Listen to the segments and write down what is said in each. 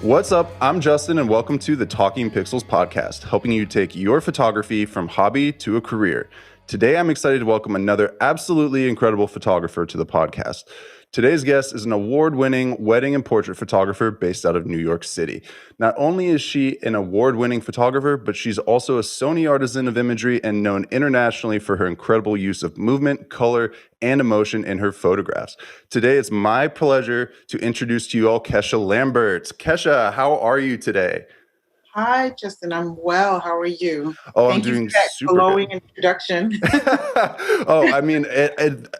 What's up? I'm Justin, and welcome to the Talking Pixels podcast, helping you take your photography from hobby to a career. Today, I'm excited to welcome another absolutely incredible photographer to the podcast. Today's guest is an award-winning wedding and portrait photographer based out of New York City. Not only is she an award-winning photographer, but she's also a Sony Artisan of Imagery and known internationally for her incredible use of movement, color, and emotion in her photographs. Today, it's my pleasure to introduce to you all Kesha Lambert. Kesha, how are you today? Hi, Justin. I'm well. How are you? Oh, I'm Thank you doing for that super glowing good. introduction. Oh, I mean,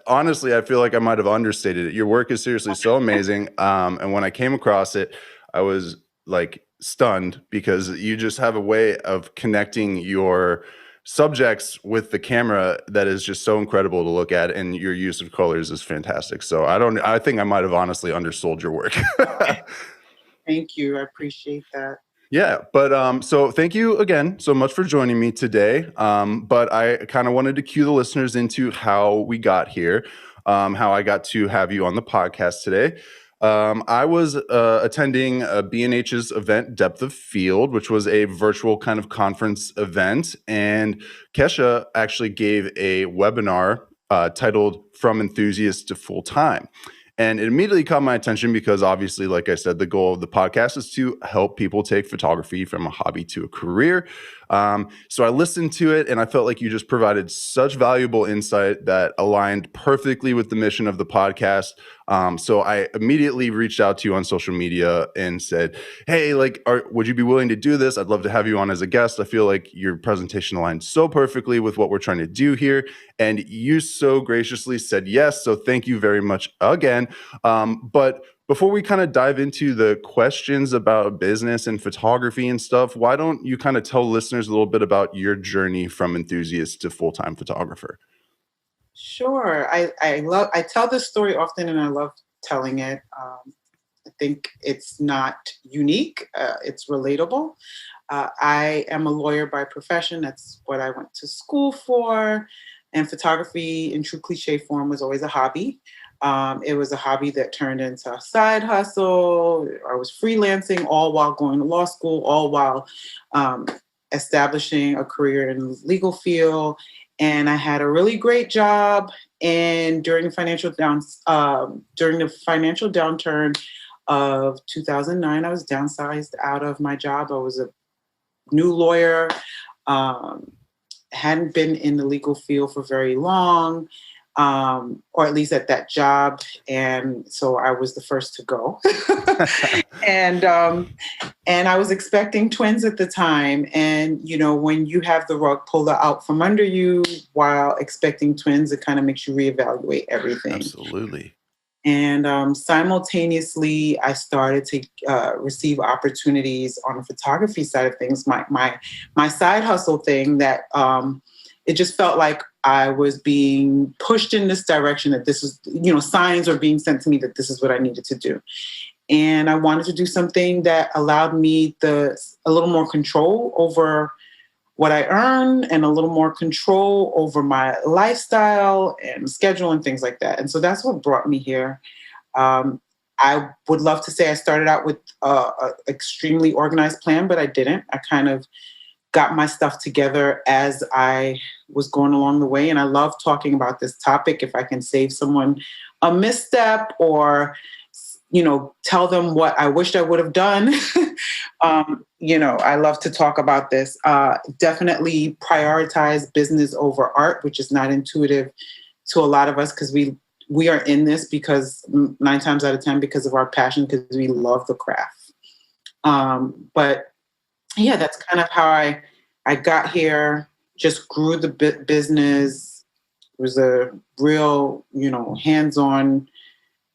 honestly, I feel like I might have understated it. Your work is seriously so amazing. And when I came across it, I was like stunned because you just have a way of connecting your subjects with the camera that is just so incredible to look at, and your use of colors is fantastic. So I think I might have honestly undersold your work. Thank you. I appreciate that. Yeah, but so thank you again so much for joining me today. But I kind of wanted to cue the listeners into how we got here, how I got to have you on the podcast today. I was attending B&H's event, Depth of Field, which was a virtual kind of conference event. And Kesha actually gave a webinar titled From Enthusiast to Full Time. And it immediately caught my attention because obviously, like I said, the goal of the podcast is to help people take photography from a hobby to a career. So I listened to it and I felt like you just provided such valuable insight that aligned perfectly with the mission of the podcast. So I immediately reached out to you on social media and said, hey, would you be willing to do this? I'd love to have you on as a guest. I feel like your presentation aligns so perfectly with what we're trying to do here. And you so graciously said yes. So thank you very much again. But before we kind of dive into the questions about business and photography and stuff, why don't you kind of tell listeners a little bit about your journey from enthusiast to full-time photographer? Sure. I tell this story often and I love telling it. I think it's not unique. It's relatable. I am a lawyer by profession. That's what I went to school for. And photography in true cliche form was always a hobby. It was a hobby that turned into a side hustle. I was freelancing all while going to law school, all while establishing a career in the legal field. And I had a really great job. And during the financial downturn of 2009, I was downsized out of my job. I was a new lawyer, hadn't been in the legal field for very long. Or at least at that job. And so I was the first to go. and I was expecting twins at the time. And, you know, when you have the rug pulled out from under you while expecting twins, it kind of makes you reevaluate everything. Absolutely. And simultaneously, I started to receive opportunities on the photography side of things. My side hustle thing that it just felt like I was being pushed in this direction, that this is, signs are being sent to me that this is what I needed to do. And I wanted to do something that allowed me a little more control over what I earn and a little more control over my lifestyle and schedule and things like that. And so that's what brought me here. I would love to say I started out with an extremely organized plan, but I didn't. I kind of got my stuff together as I was going along the way. And I love talking about this topic. If I can save someone a misstep or, tell them what I wished I would have done. I love to talk about this. Definitely prioritize business over art, which is not intuitive to a lot of us because we are in this because 9 times out of 10 because of our passion, because we love the craft. But yeah, that's kind of how I got here, just grew the business. It was a real, hands-on,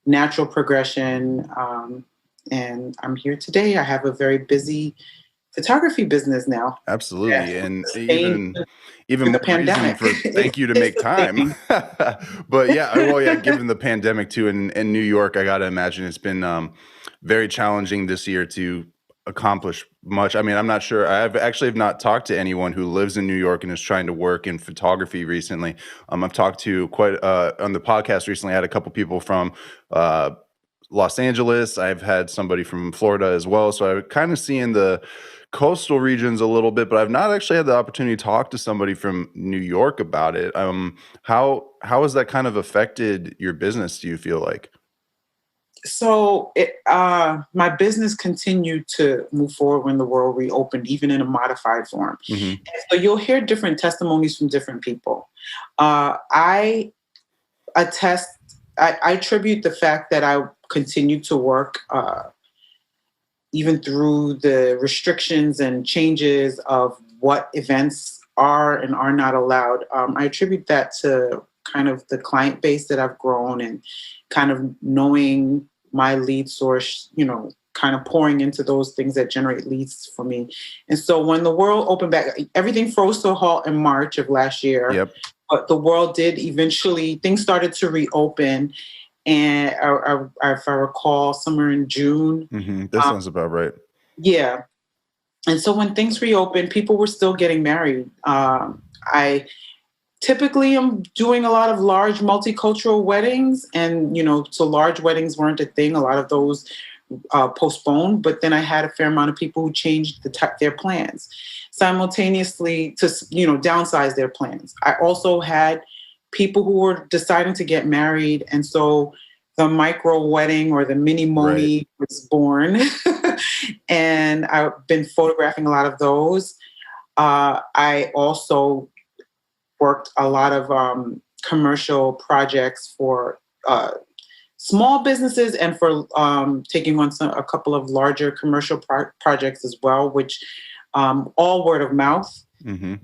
natural progression. And I'm here today. I have a very busy photography business now. Absolutely. Yeah. And even the more reason for thank you to make time. But given the pandemic too, in New York, I got to imagine it's been very challenging this year to accomplish much. I mean, I'm not sure. I've not talked to anyone who lives in New York and is trying to work in photography recently. I've talked to quite on the podcast recently. I had a couple people from Los Angeles. I've had somebody from Florida as well. So I've kind of seen the coastal regions a little bit, but I've not actually had the opportunity to talk to somebody from New York about it. How has that kind of affected your business, do you feel like? So my business continued to move forward when the world reopened, even in a modified form. Hmm. And so you'll hear different testimonies from different people. I attest, I attribute the fact that I continued to work even through the restrictions and changes of what events are and are not allowed. I attribute that to kind of the client base that I've grown and kind of knowing my lead source, kind of pouring into those things that generate leads for me. And so when the world opened back, everything froze to a halt in March of last year. Yep. But the world did eventually, things started to reopen. And if I recall, somewhere in June. Mm-hmm. That sounds about right. Yeah. And so when things reopened, people were still getting married. I typically am doing a lot of large multicultural weddings, and so large weddings weren't a thing. A lot of those postponed, but then I had a fair amount of people who changed their plans simultaneously to downsize their plans. I also had people who were deciding to get married, and so the micro wedding or the mini moni was born. And I've been photographing a lot of those. I also worked a lot of commercial projects for small businesses and for taking on a couple of larger commercial projects as well, which all word of mouth. Mm-hmm.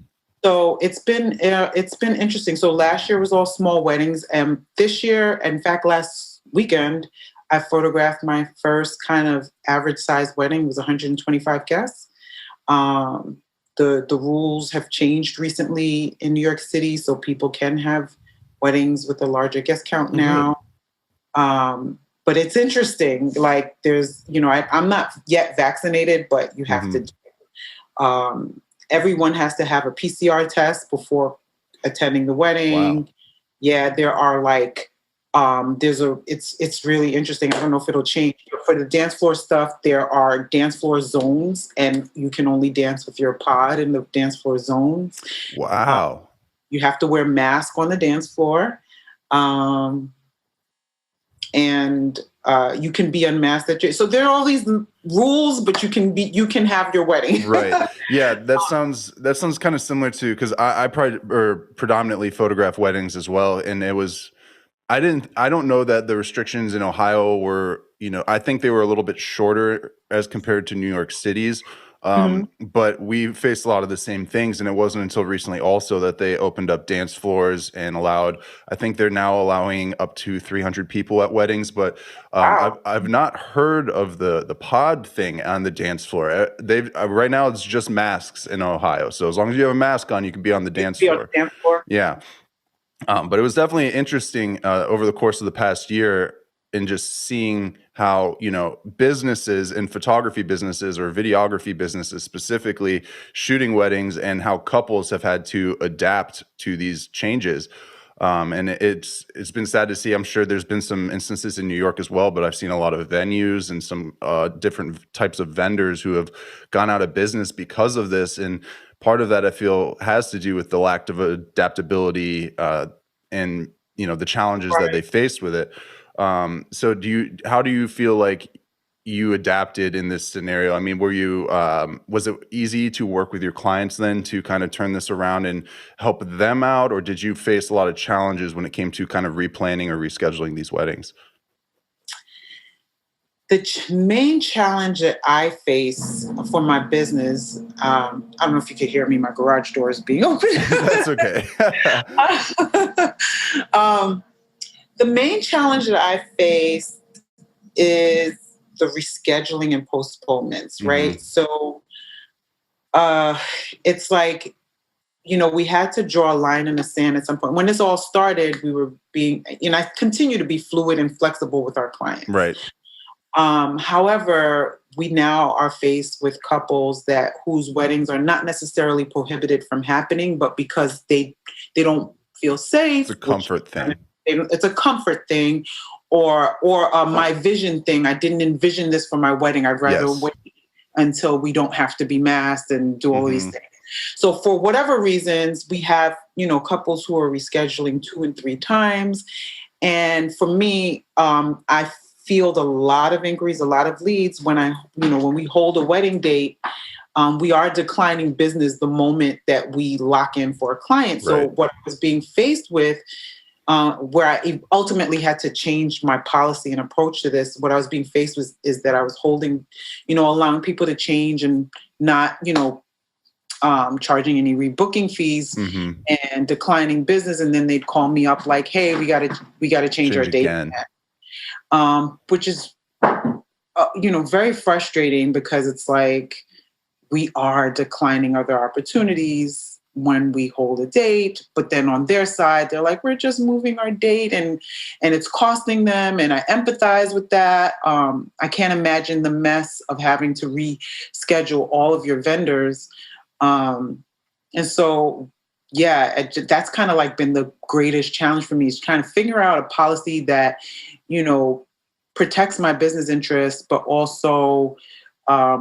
So it's been interesting. So last year was all small weddings, and this year, in fact, last weekend, I photographed my first kind of average size wedding. It was 125 guests. The rules have changed recently in New York City, so people can have weddings with a larger guest count now. But it's interesting. Like there's, I'm not yet vaccinated, but you have to. Everyone has to have a PCR test before attending the wedding. Wow. Yeah, there are like. It's really interesting. I don't know if it'll change. For the dance floor stuff, there are dance floor zones, and you can only dance with your pod in the dance floor zones. Wow. You have to wear a mask on the dance floor. And you can be unmasked. So there are all these rules, but you can have your wedding. Right. Yeah. That sounds kind of similar to, because I predominantly photograph weddings as well. And I don't know that the restrictions in Ohio were, I think they were a little bit shorter as compared to New York City's. But we faced a lot of the same things, and it wasn't until recently also that they opened up dance floors and I think they're now allowing up to 300 people at weddings, but Wow. I've not heard of the pod thing on the dance floor. Right now it's just masks in Ohio. So as long as you have a mask on, you can be on the dance floor. Yeah. But it was definitely interesting over the course of the past year in just seeing how, businesses and photography businesses or videography businesses specifically shooting weddings, and how couples have had to adapt to these changes. And it's been sad to see. I'm sure there's been some instances in New York as well, but I've seen a lot of venues and some different types of vendors who have gone out of business because of this. And part of that, I feel, has to do with the lack of adaptability and the challenges that they faced with it. So how do you feel like you adapted in this scenario? I mean, was it easy to work with your clients then to kind of turn this around and help them out? Or did you face a lot of challenges when it came to kind of replanning or rescheduling these weddings? The main challenge that I face for my business, I don't know if you could hear me, my garage door is being open. That's okay. The main challenge that I face is the rescheduling and postponements, right? So it's like, we had to draw a line in the sand at some point. When this all started, we were I continue to be fluid and flexible with our clients. Right. However, we now are faced with couples whose weddings are not necessarily prohibited from happening, but because they don't feel safe. It's a comfort thing. It's a comfort thing, or my vision thing. I didn't envision this for my wedding. I'd rather Yes. wait until we don't have to be masked and do all of these Mhm. things. So for whatever reasons, we have, couples who are rescheduling 2 and 3 times. And for me, I field a lot of inquiries, a lot of leads when we hold a wedding date. We are declining business the moment that we lock in for a client. So Right. what I was being faced with, where I ultimately had to change my policy and approach to this, what I was being faced with is that I was holding, allowing people to change and not, charging any rebooking fees Mhm. and declining business. And then they'd call me up like, hey, we gotta change our Change date, again. which is, very frustrating because it's like, we are declining other opportunities when we hold a date, but then on their side they're like, we're just moving our date, and it's costing them, and I empathize with that. I can't imagine the mess of having to reschedule all of your vendors. And so yeah, that's kind of like been the greatest challenge for me, is trying to figure out a policy that you know protects my business interests, but also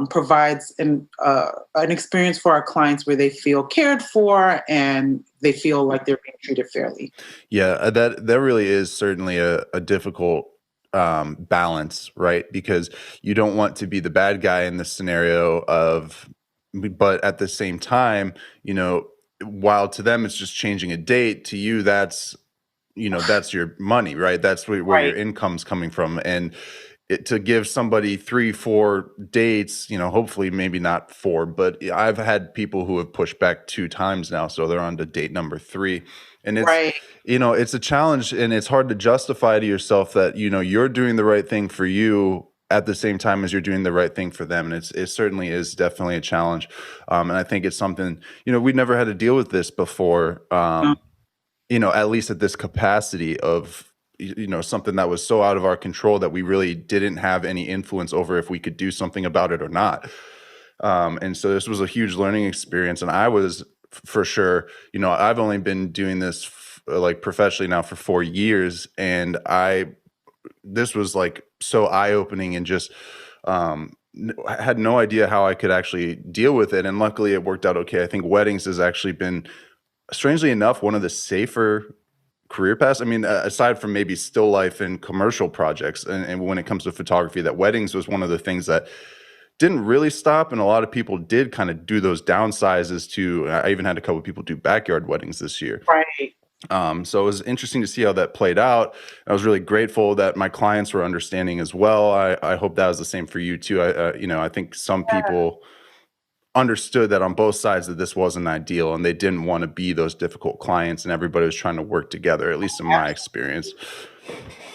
provides an experience for our clients where they feel cared for and they feel like they're being treated fairly. Yeah, that really is certainly a difficult balance, right? Because you don't want to be the bad guy in this scenario but at the same time, you know, while to them it's just changing a date, to you that's your money, right? That's where your Right, income's coming from, and to give somebody 3, 4 dates, hopefully maybe not 4, but I've had people who have pushed back 2 times now, so they're on to date number 3, and right, it's a challenge, and it's hard to justify to yourself that, you're doing the right thing for you at the same time as you're doing the right thing for them, and it certainly is definitely a challenge, and I think it's something, we've never had to deal with this before, at least at this capacity of something that was so out of our control that we really didn't have any influence over if we could do something about it or not. And so this was a huge learning experience, and I was for sure, I've only been doing this like professionally now for 4 years, and this was like so eye opening, and just I had no idea how I could actually deal with it, and luckily it worked out okay. I think weddings has actually been, strangely enough, one of the safer career paths. I mean, aside from maybe still life and commercial projects, and when it comes to photography, that weddings was one of the things that didn't really stop, and a lot of people did kind of do those downsizes to. I even had a couple of people do backyard weddings this year. right. So it was interesting to see how that played out. I was really grateful that my clients were understanding as well. I hope that was the same for you too. I think some people understood that on both sides that this wasn't ideal, and they didn't want to be those difficult clients, and everybody was trying to work together, at least in my experience.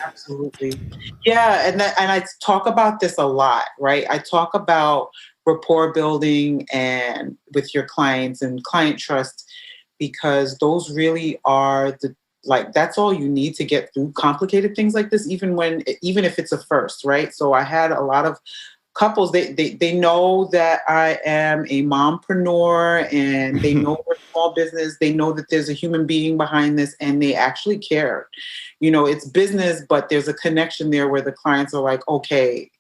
Absolutely. Yeah, and I talk about this a lot, right? I talk about rapport building and with your clients and client trust, because those really are the, like, that's all you need to get through complicated things like this, even if it's a first, right? So I had a lot of couples, they know that I am a mompreneur, and they know we're a small business. They know that there's a human being behind this, and they actually care. It's business, but there's a connection there where the clients are like, okay,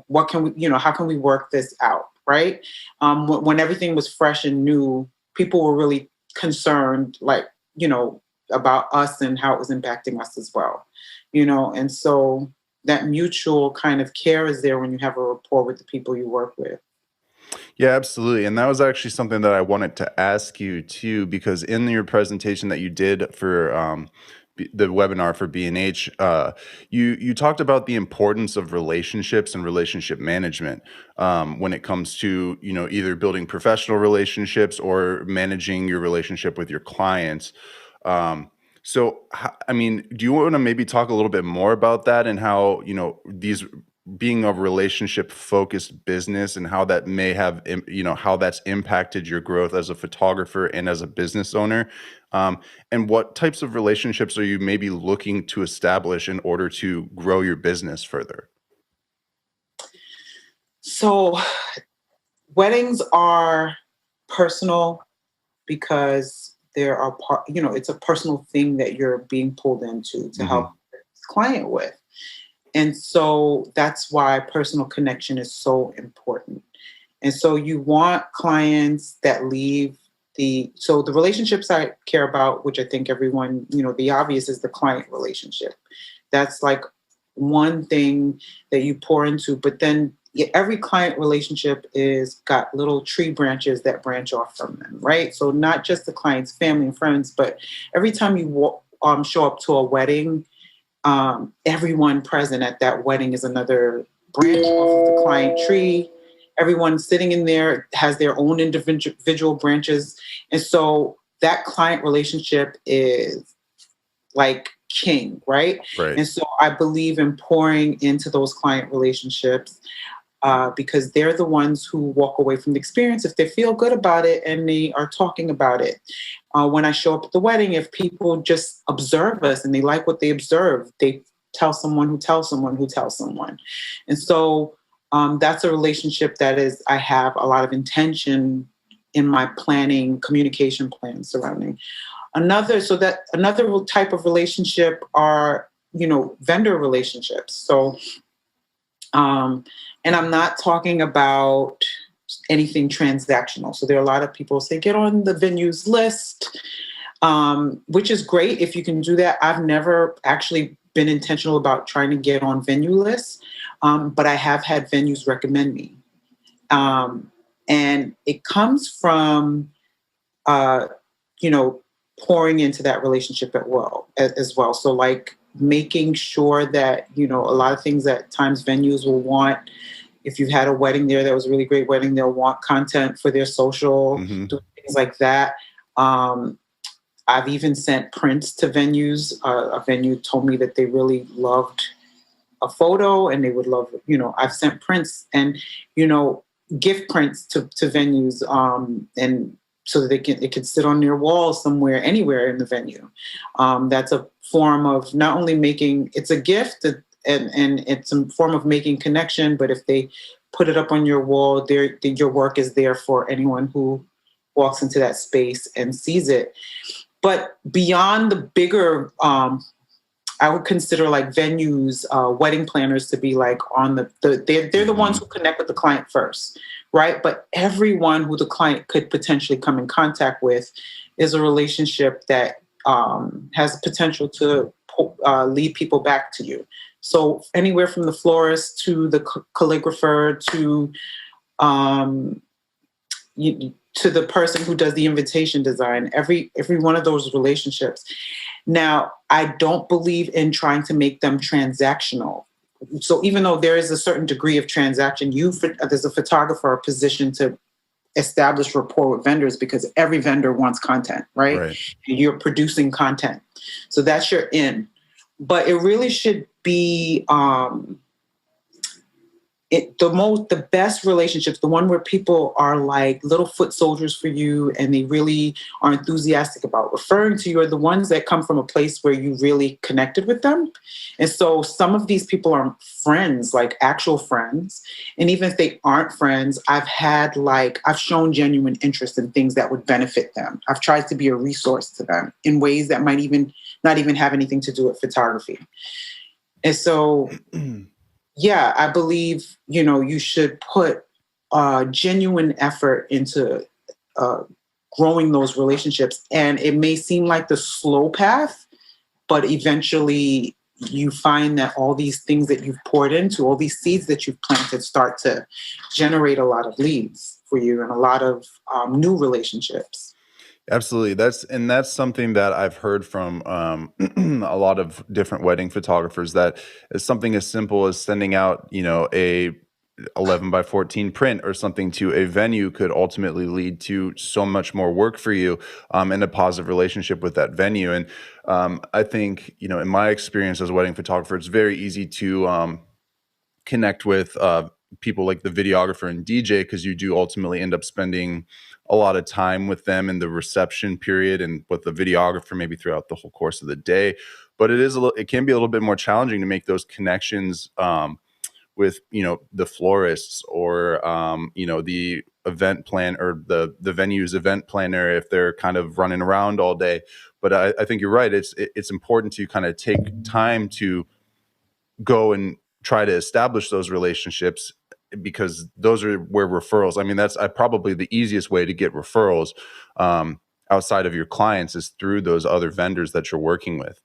what can we, how can we work this out, right? When everything was fresh and new, people were really concerned, like, about us and how it was impacting us as well, and so that mutual kind of care is there when you have a rapport with the people you work with. Yeah, absolutely. And that was actually something that I wanted to ask you too, because in your presentation that you did for the webinar for B&H, you talked about the importance of relationships and relationship management when it comes to either building professional relationships or managing your relationship with your clients. Um, I mean, do you want to maybe talk a little bit more about that, and how these being a relationship focused business, and how that may have how that's impacted your growth as a photographer and as a business owner, and what types of relationships are you maybe looking to establish in order to grow your business further? So weddings are personal because there are it's a personal thing that you're being pulled into to help Hmm. client with. And so that's why personal connection is so important. And so you want clients that leave so the relationships I care about, which I think everyone, the obvious is the client relationship. That's like one thing that you pour into, but then every client relationship is got little tree branches that branch off from them, right? So not just the client's family and friends, but every time you show up to a wedding, everyone present at that wedding is another branch off of the client tree. Everyone sitting in there has their own individual branches. And so that client relationship is like king, right? Right. And so I believe in pouring into those client relationships because they're the ones who walk away from the experience if they feel good about it and they are talking about it. When I show up at the wedding, if people just observe us and they like what they observe, they tell someone who tells someone who tells someone. And so that's a relationship I have a lot of intention in my planning, communication plan surrounding. Another type of relationship are, vendor relationships. So, and I'm not talking about anything transactional. So there are a lot of people say, get on the venues list, which is great if you can do that. I've never actually been intentional about trying to get on venue lists, but I have had venues recommend me. And it comes from, pouring into that relationship as well. So like making sure that, a lot of things that times venues will want, if you've had a wedding there that was a really great wedding, they'll want content for their social, Mm-hmm. doing things like that. I've even sent prints to venues. A venue told me that they really loved a photo and they would love, I've sent prints and, gift prints to venues and so that it can sit on their wall somewhere, anywhere in the venue. That's a form of not only it's a gift and it's a form of making connection, but if they put it up on your wall, your work is there for anyone who walks into that space and sees it. But beyond the bigger, I would consider like venues, wedding planners to be like on they're the ones who connect with the client first, right? But everyone who the client could potentially come in contact with is a relationship that has potential to lead people back to you. So anywhere from the florist to the calligrapher to the person who does the invitation design, every one of those relationships. Now, I don't believe in trying to make them transactional. So even though there is a certain degree of transaction, there's a photographer positioned to establish rapport with vendors because every vendor wants content, right? And you're producing content. So that's your in. But it really should be the best relationships, the one where people are like little foot soldiers for you and they really are enthusiastic about referring to you, are the ones that come from a place where you really connected with them. And so some of these people are friends, like actual friends. And even if they aren't friends, I've shown genuine interest in things that would benefit them. I've tried to be a resource to them in ways that might even not even have anything to do with photography. And so yeah, I believe, you should put genuine effort into growing those relationships. And it may seem like the slow path, but eventually you find that all these things that you've poured into, all these seeds that you've planted start to generate a lot of leads for you and a lot of new relationships. Absolutely. That's something that I've heard from a lot of different wedding photographers, that is something as simple as sending out, a 11 by 14 print or something to a venue could ultimately lead to so much more work for you and a positive relationship with that venue. And I think, in my experience as a wedding photographer, it's very easy to connect with people like the videographer and DJ, because you do ultimately end up spending a lot of time with them in the reception period and with the videographer maybe throughout the whole course of the day. But it can be a little bit more challenging to make those connections with the florists or the event plan or the venue's event planner if they're kind of running around all day. But I think you're right. It's important to kind of take time to go and try to establish those relationships, because those are where referrals, I mean, that's probably the easiest way to get referrals outside of your clients, is through those other vendors that you're working with.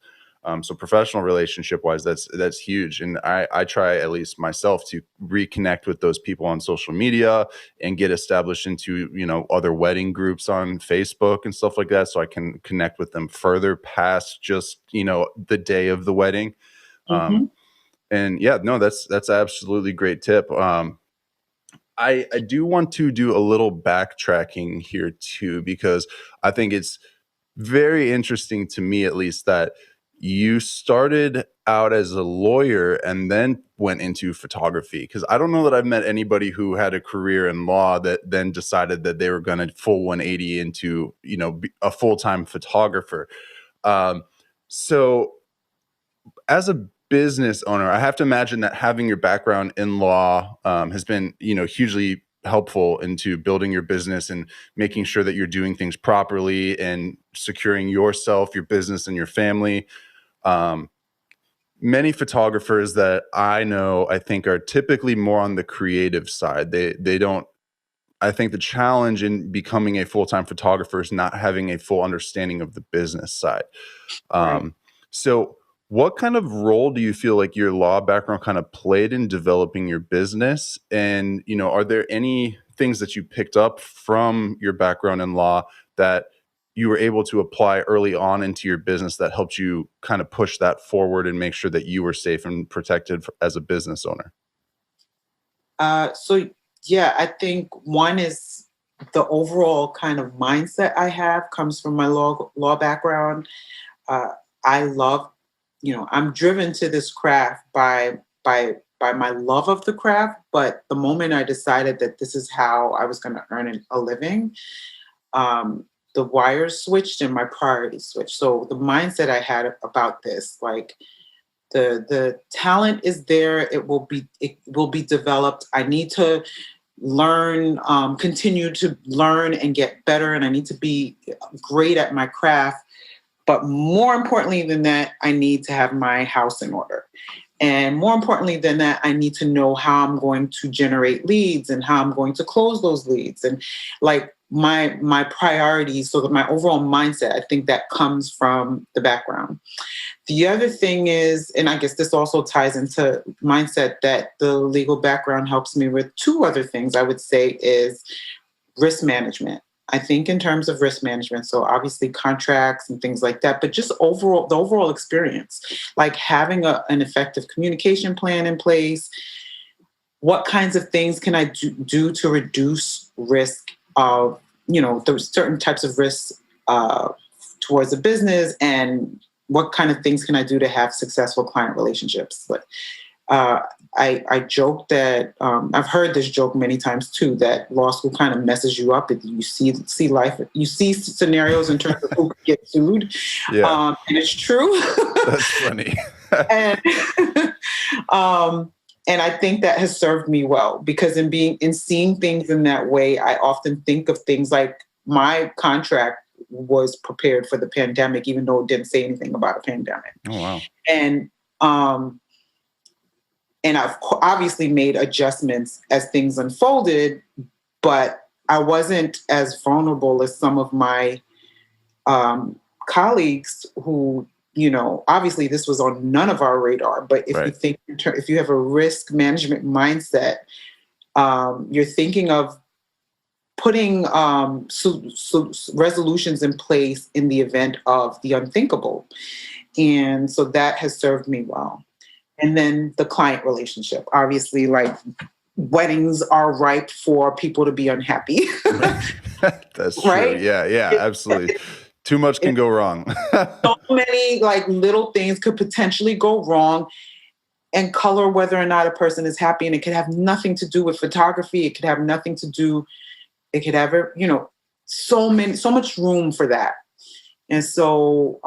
So professional relationship wise, that's huge. And I try, at least myself, to reconnect with those people on social media and get established into, other wedding groups on Facebook and stuff like that, so I can connect with them further past just, the day of the wedding. Mm-hmm. And yeah, no, that's absolutely great tip. I do want to do a little backtracking here too, because I think it's very interesting to me, at least, that you started out as a lawyer and then went into photography. Because I don't know that I've met anybody who had a career in law that then decided that they were going to full 180 into, be a full-time photographer. Um, so as a business owner, I have to imagine that having your background in law has been, hugely helpful into building your business and making sure that you're doing things properly and securing yourself, your business, and your family. Um, Many photographers that I know, I think, are typically more on the creative side. They don't. I think the challenge in becoming a full-time photographer is not having a full understanding of the business side. Right. Um, so what kind of role do you feel like your law background kind of played in developing your business? And, are there any things that you picked up from your background in law that you were able to apply early on into your business that helped you kind of push that forward and make sure that you were safe and protected as a business owner? So yeah, I think one is the overall kind of mindset I have comes from my law background. Uh, I love, I'm driven to this craft by my love of the craft. But the moment I decided that this is how I was going to earn a living, um, the wires switched and my priorities switched. So the mindset I had about this, like, the talent is there, it will be developed. I need to learn, continue to learn and get better, and I need to be great at my craft. But more importantly than that, I need to have my house in order. And more importantly than that, I need to know how I'm going to generate leads and how I'm going to close those leads. And like my priorities, so that my overall mindset, I think that comes from the background. The other thing is, and I guess this also ties into mindset, that the legal background helps me with two other things I would say is risk management. I think in terms of risk management, so obviously contracts and things like that, but just overall, the overall experience, like having an effective communication plan in place. What kinds of things can I do to reduce risk of, there's certain types of risks towards a business, and what kind of things can I do to have successful client relationships? But I joke that I've heard this joke many times too, that law school kind of messes you up if you see life, you see scenarios in terms of who could get sued. Yeah, And it's true. that's funny. and and I think that has served me well, because in seeing things in that way, I often think of things like my contract was prepared for the pandemic, even though it didn't say anything about a pandemic. Oh, wow. And and I've obviously made adjustments as things unfolded, but I wasn't as vulnerable as some of my colleagues who, obviously this was on none of our radar. But if Right. you think, if you have a risk management mindset, you're thinking of putting resolutions in place in the event of the unthinkable. And so that has served me well. And then the client relationship, obviously, like, weddings are ripe for people to be unhappy. That's true. Right? Yeah, yeah, absolutely. Too much can It's go wrong. so many like little things could potentially go wrong and color whether or not a person is happy. And it could have nothing to do with photography. It could have nothing to do, it could have, so much room for that. And so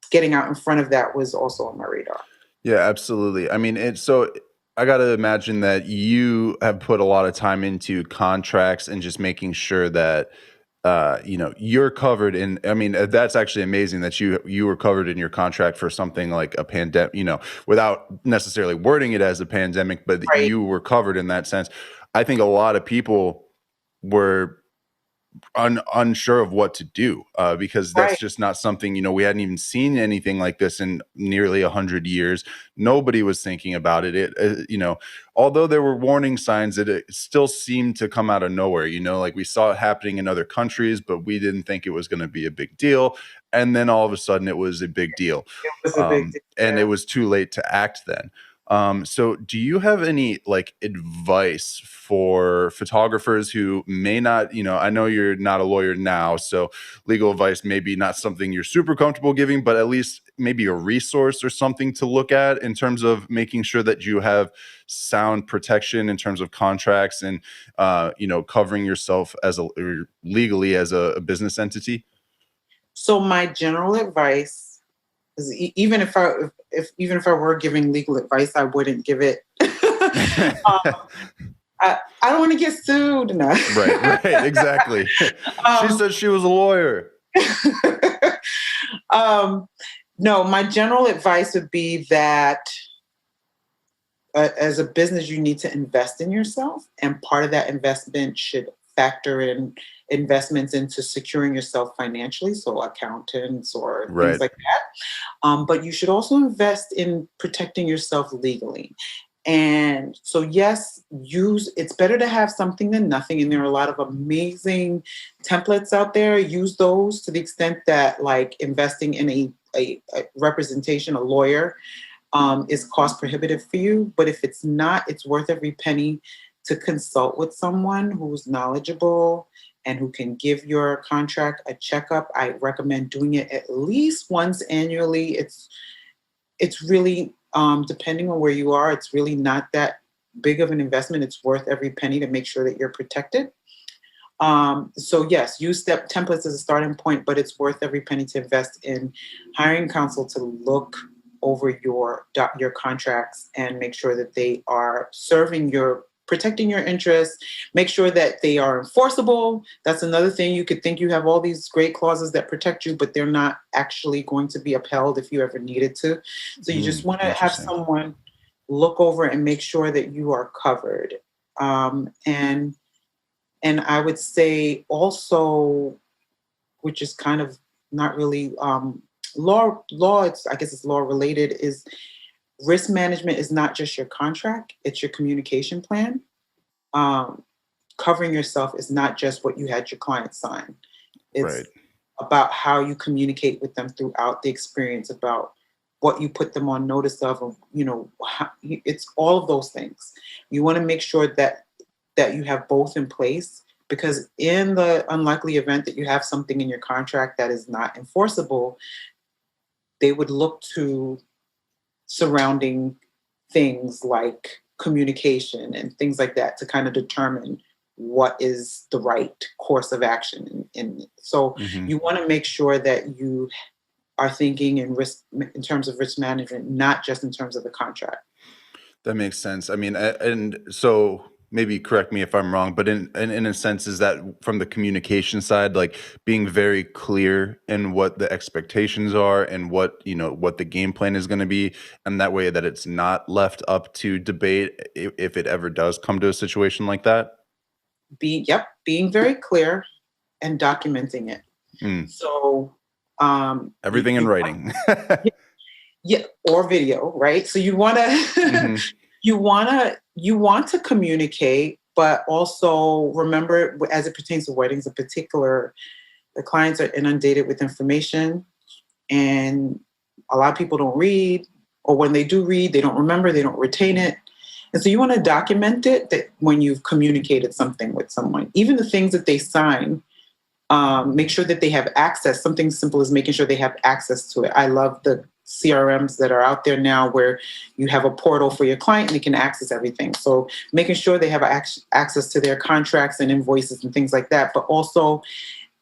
getting out in front of that was also on my radar. Yeah, absolutely. I mean, I got to imagine that you have put a lot of time into contracts and just making sure that you're covered in, I mean, that's actually amazing that you were covered in your contract for something like a pandemic, without necessarily wording it as a pandemic, but Right, you were covered in that sense. I think a lot of people were unsure of what to do, because that's right, just not something, we hadn't even seen anything like this in nearly 100 years. Nobody was thinking about it. Although there were warning signs, it still seemed to come out of nowhere. Like we saw it happening in other countries, but we didn't think it was going to be a big deal. And then all of a sudden it was a big deal. it was a big deal. And it Yeah. was too late to act then. So do you have any like advice for photographers who may not, I know you're not a lawyer now, so legal advice maybe not something you're super comfortable giving, but at least maybe a resource or something to look at in terms of making sure that you have sound protection in terms of contracts and, covering yourself or legally as a business entity? So my general advice is, even if I were giving legal advice, I wouldn't give it. um, I don't want to get sued. No. Right, exactly. She said she was a lawyer. No, my general advice would be that as a business, you need to invest in yourself. And part of that investment should factor in investments into securing yourself financially, so accountants or things Right. like that. But you should also invest in protecting yourself legally. And so, yes, it's better to have something than nothing. And there are a lot of amazing templates out there. Use those to the extent that, like, investing in a representation, a lawyer, is cost prohibitive for you. But if it's not, it's worth every penny to consult with someone who's knowledgeable and who can give your contract a checkup. I recommend doing it at least once annually. It's really, depending on where you are, it's really not that big of an investment. It's worth every penny to make sure that you're protected. So yes, use step templates as a starting point, but it's worth every penny to invest in hiring counsel to look over your contracts and make sure that they are protecting your interests. Make sure that they are enforceable. That's another thing. You could think you have all these great clauses that protect you, but they're not actually going to be upheld if you ever needed to. So you just want to have someone look over and make sure that you are covered. And I would say also, which is kind of not really law, I guess it's law related, is risk management is not just your contract, it's your communication plan. Covering yourself is not just what you had your client sign. It's about how you communicate with them throughout the experience, about what you put them on notice of, it's all of those things. You want to make sure that you have both in place, because in the unlikely event that you have something in your contract that is not enforceable, they would look to surrounding things like communication and things like that to kind of determine what is the right course of action. And so you want to make sure that you are thinking in terms of risk management, not just in terms of the contract. That makes sense. I mean, and so maybe correct me if I'm wrong, but in a sense, is that from the communication side, like being very clear in what the expectations are and what the game plan is going to be, and that way that it's not left up to debate if it ever does come to a situation like that. Being very clear and documenting it. So everything in writing. Yeah, or video, right? So you want to you want to communicate, but also remember, as it pertains to weddings in particular, the clients are inundated with information, and a lot of people don't read, or when they do read, they don't remember, they don't retain it. And so you want to document it, that when you've communicated something with someone, even the things that they sign, make sure that they have access. Something simple as making sure they have access to it. I love the CRMs that are out there now where you have a portal for your client and they can access everything. So making sure they have access to their contracts and invoices and things like that. But also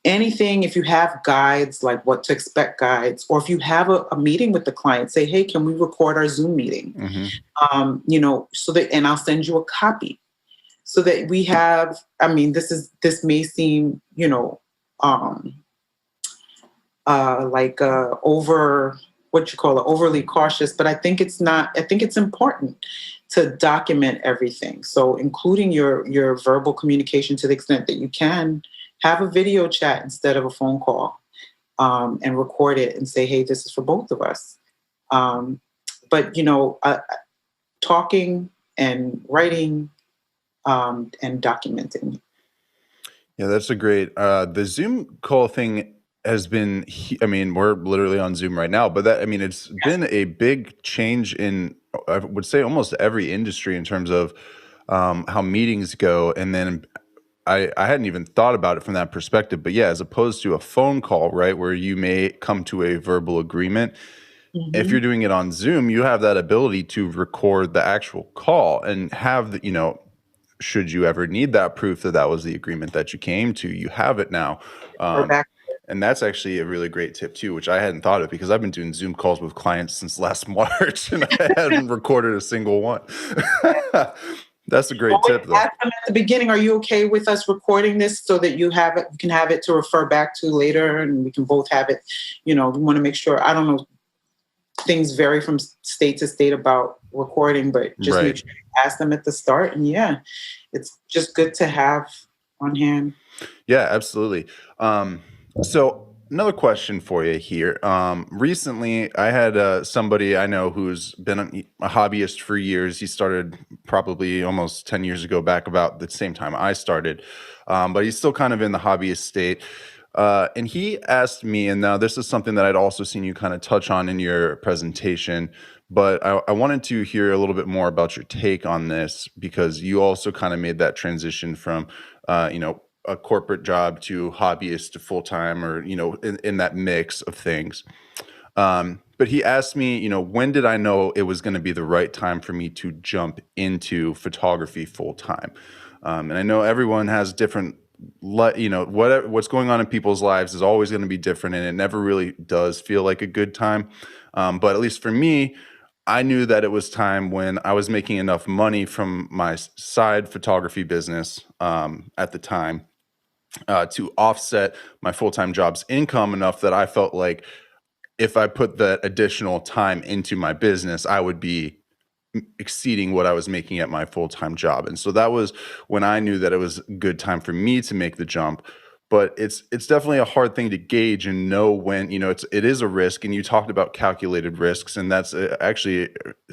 anything, if you have guides, like what to expect guides, or if you have a meeting with the client, say, hey, can we record our Zoom meeting? So that, and I'll send you a copy so that we have, this may seem, um, overly cautious, but I think it's not. I think it's important to document everything. So including your verbal communication to the extent that you can, have a video chat instead of a phone call, and record it and say, hey, this is for both of us. But talking and writing, and documenting. Yeah, that's a great. The Zoom call thing has been. I mean, we're literally on Zoom right now, but it's been a big change in, I would say, almost every industry in terms of how meetings go. And then I hadn't even thought about it from that perspective, but yeah, as opposed to a phone call, right, where you may come to a verbal agreement. If you're doing it on Zoom, you have that ability to record the actual call and have should you ever need that proof that that was the agreement that you came to, you have it now. Or back. And that's actually a really great tip too, which I hadn't thought of because I've been doing Zoom calls with clients since last March and I hadn't recorded a single one. That's a great tip though. Ask them at the beginning, are you okay with us recording this so that you have it, you can have it to refer back to later and we can both have it. We want to make sure, I don't know, things vary from state to state about recording, but just make sure you ask them at the start. And yeah, it's just good to have on hand. Yeah, absolutely. So another question for you here. Recently, I had somebody I know who's been a hobbyist for years. He started probably almost 10 years ago, back about the same time I started, but he's still kind of in the hobbyist state. And he asked me, and now this is something that I'd also seen you kind of touch on in your presentation, but I wanted to hear a little bit more about your take on this because you also kind of made that transition from, a corporate job to hobbyist to full-time, or, in that mix of things. But he asked me, when did I know it was going to be the right time for me to jump into photography full-time? And I know everyone has different, what's going on in people's lives is always going to be different, and it never really does feel like a good time. But at least for me, I knew that it was time when I was making enough money from my side photography business at the time to offset my full-time job's income enough that I felt like if I put that additional time into my business, I would be exceeding what I was making at my full-time job. And so that was when I knew that it was a good time for me to make the jump. But it's definitely a hard thing to gauge and know when, it is a risk. And you talked about calculated risks. And that's actually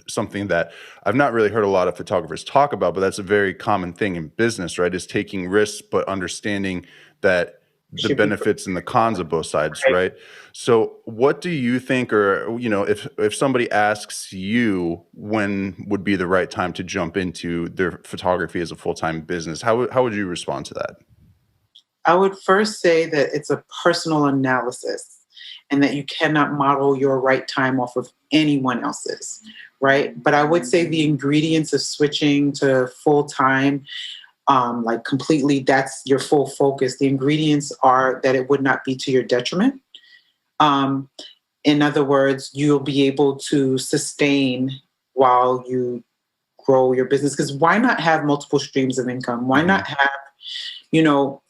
something that I've not really heard a lot of photographers talk about, but that's a very common thing in business, right? Is taking risks, but understanding that the benefits and the cons of both sides, right? So what do you think, or, if somebody asks you when would be the right time to jump into their photography as a full-time business, how would you respond to that? I would first say that it's a personal analysis and that you cannot model your right time off of anyone else's, right? But I would say the ingredients of switching to full-time, like completely, that's your full focus. The ingredients are that it would not be to your detriment. In other words, you'll be able to sustain while you grow your business. Because why not have multiple streams of income? Why not have,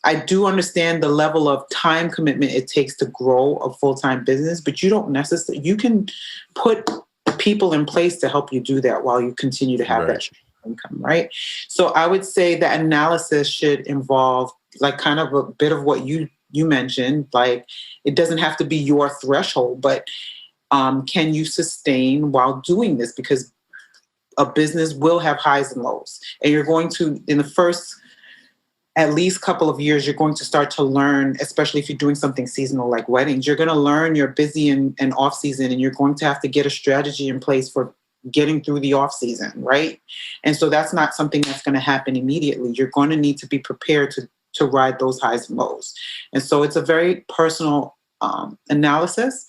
I do understand the level of time commitment it takes to grow a full-time business, but you don't necessarily, you can put people in place to help you do that while you continue to have that stream of income, right? So I would say that analysis should involve like kind of a bit of what you mentioned, like it doesn't have to be your threshold, but can you sustain while doing this? Because a business will have highs and lows, and you're going to, in the first at least couple of years, you're going to start to learn, especially if you're doing something seasonal like weddings, you're going to learn you're busy and off season, and you're going to have to get a strategy in place for getting through the off season, right? And so that's not something that's going to happen immediately. You're going to need to be prepared to ride those highs and lows. And so it's a very personal analysis.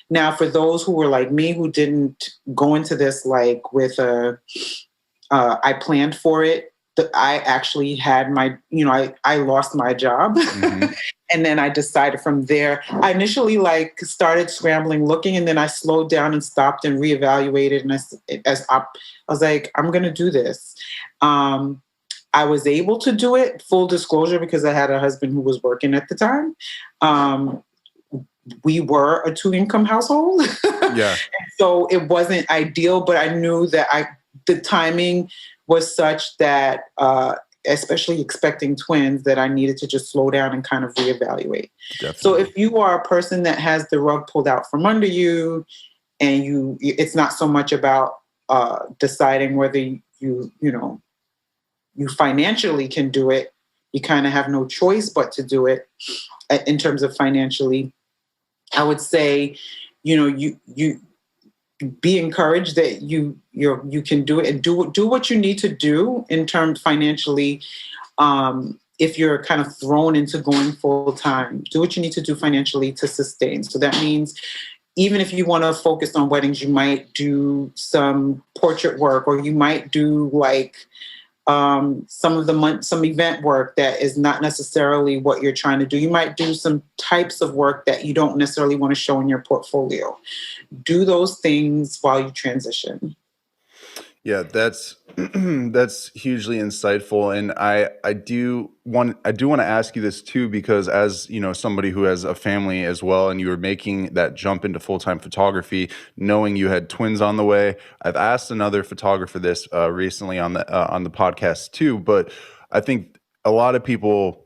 Now, for those who were like me, who didn't go into this like with I planned for it. I actually had my, I lost my job. And then I decided from there, I initially like started scrambling, looking, and then I slowed down and stopped and reevaluated. And I was like, I'm going to do this. I was able to do it, full disclosure, because I had a husband who was working at the time. We were a 2-income household. Yeah. So it wasn't ideal, but I knew that the timing was such that, especially expecting twins, that I needed to just slow down and kind of reevaluate. Definitely. So if you are a person that has the rug pulled out from under you, and it's not so much about deciding whether you financially can do it, you kind of have no choice but to do it in terms of financially. I would say, you be encouraged that you can do it, and do what you need to do in terms financially. If you're kind of thrown into going full time, do what you need to do financially to sustain. So that means, even if you want to focus on weddings, you might do some portrait work, or you might do like some event work that is not necessarily what you're trying to do. You might do some types of work that you don't necessarily want to show in your portfolio. Do those things while you transition. Yeah, that's that's hugely insightful, and I do want to ask you this too, because as somebody who has a family as well, and you were making that jump into full-time photography, knowing you had twins on the way. I've asked another photographer this recently on the podcast too, but I think a lot of people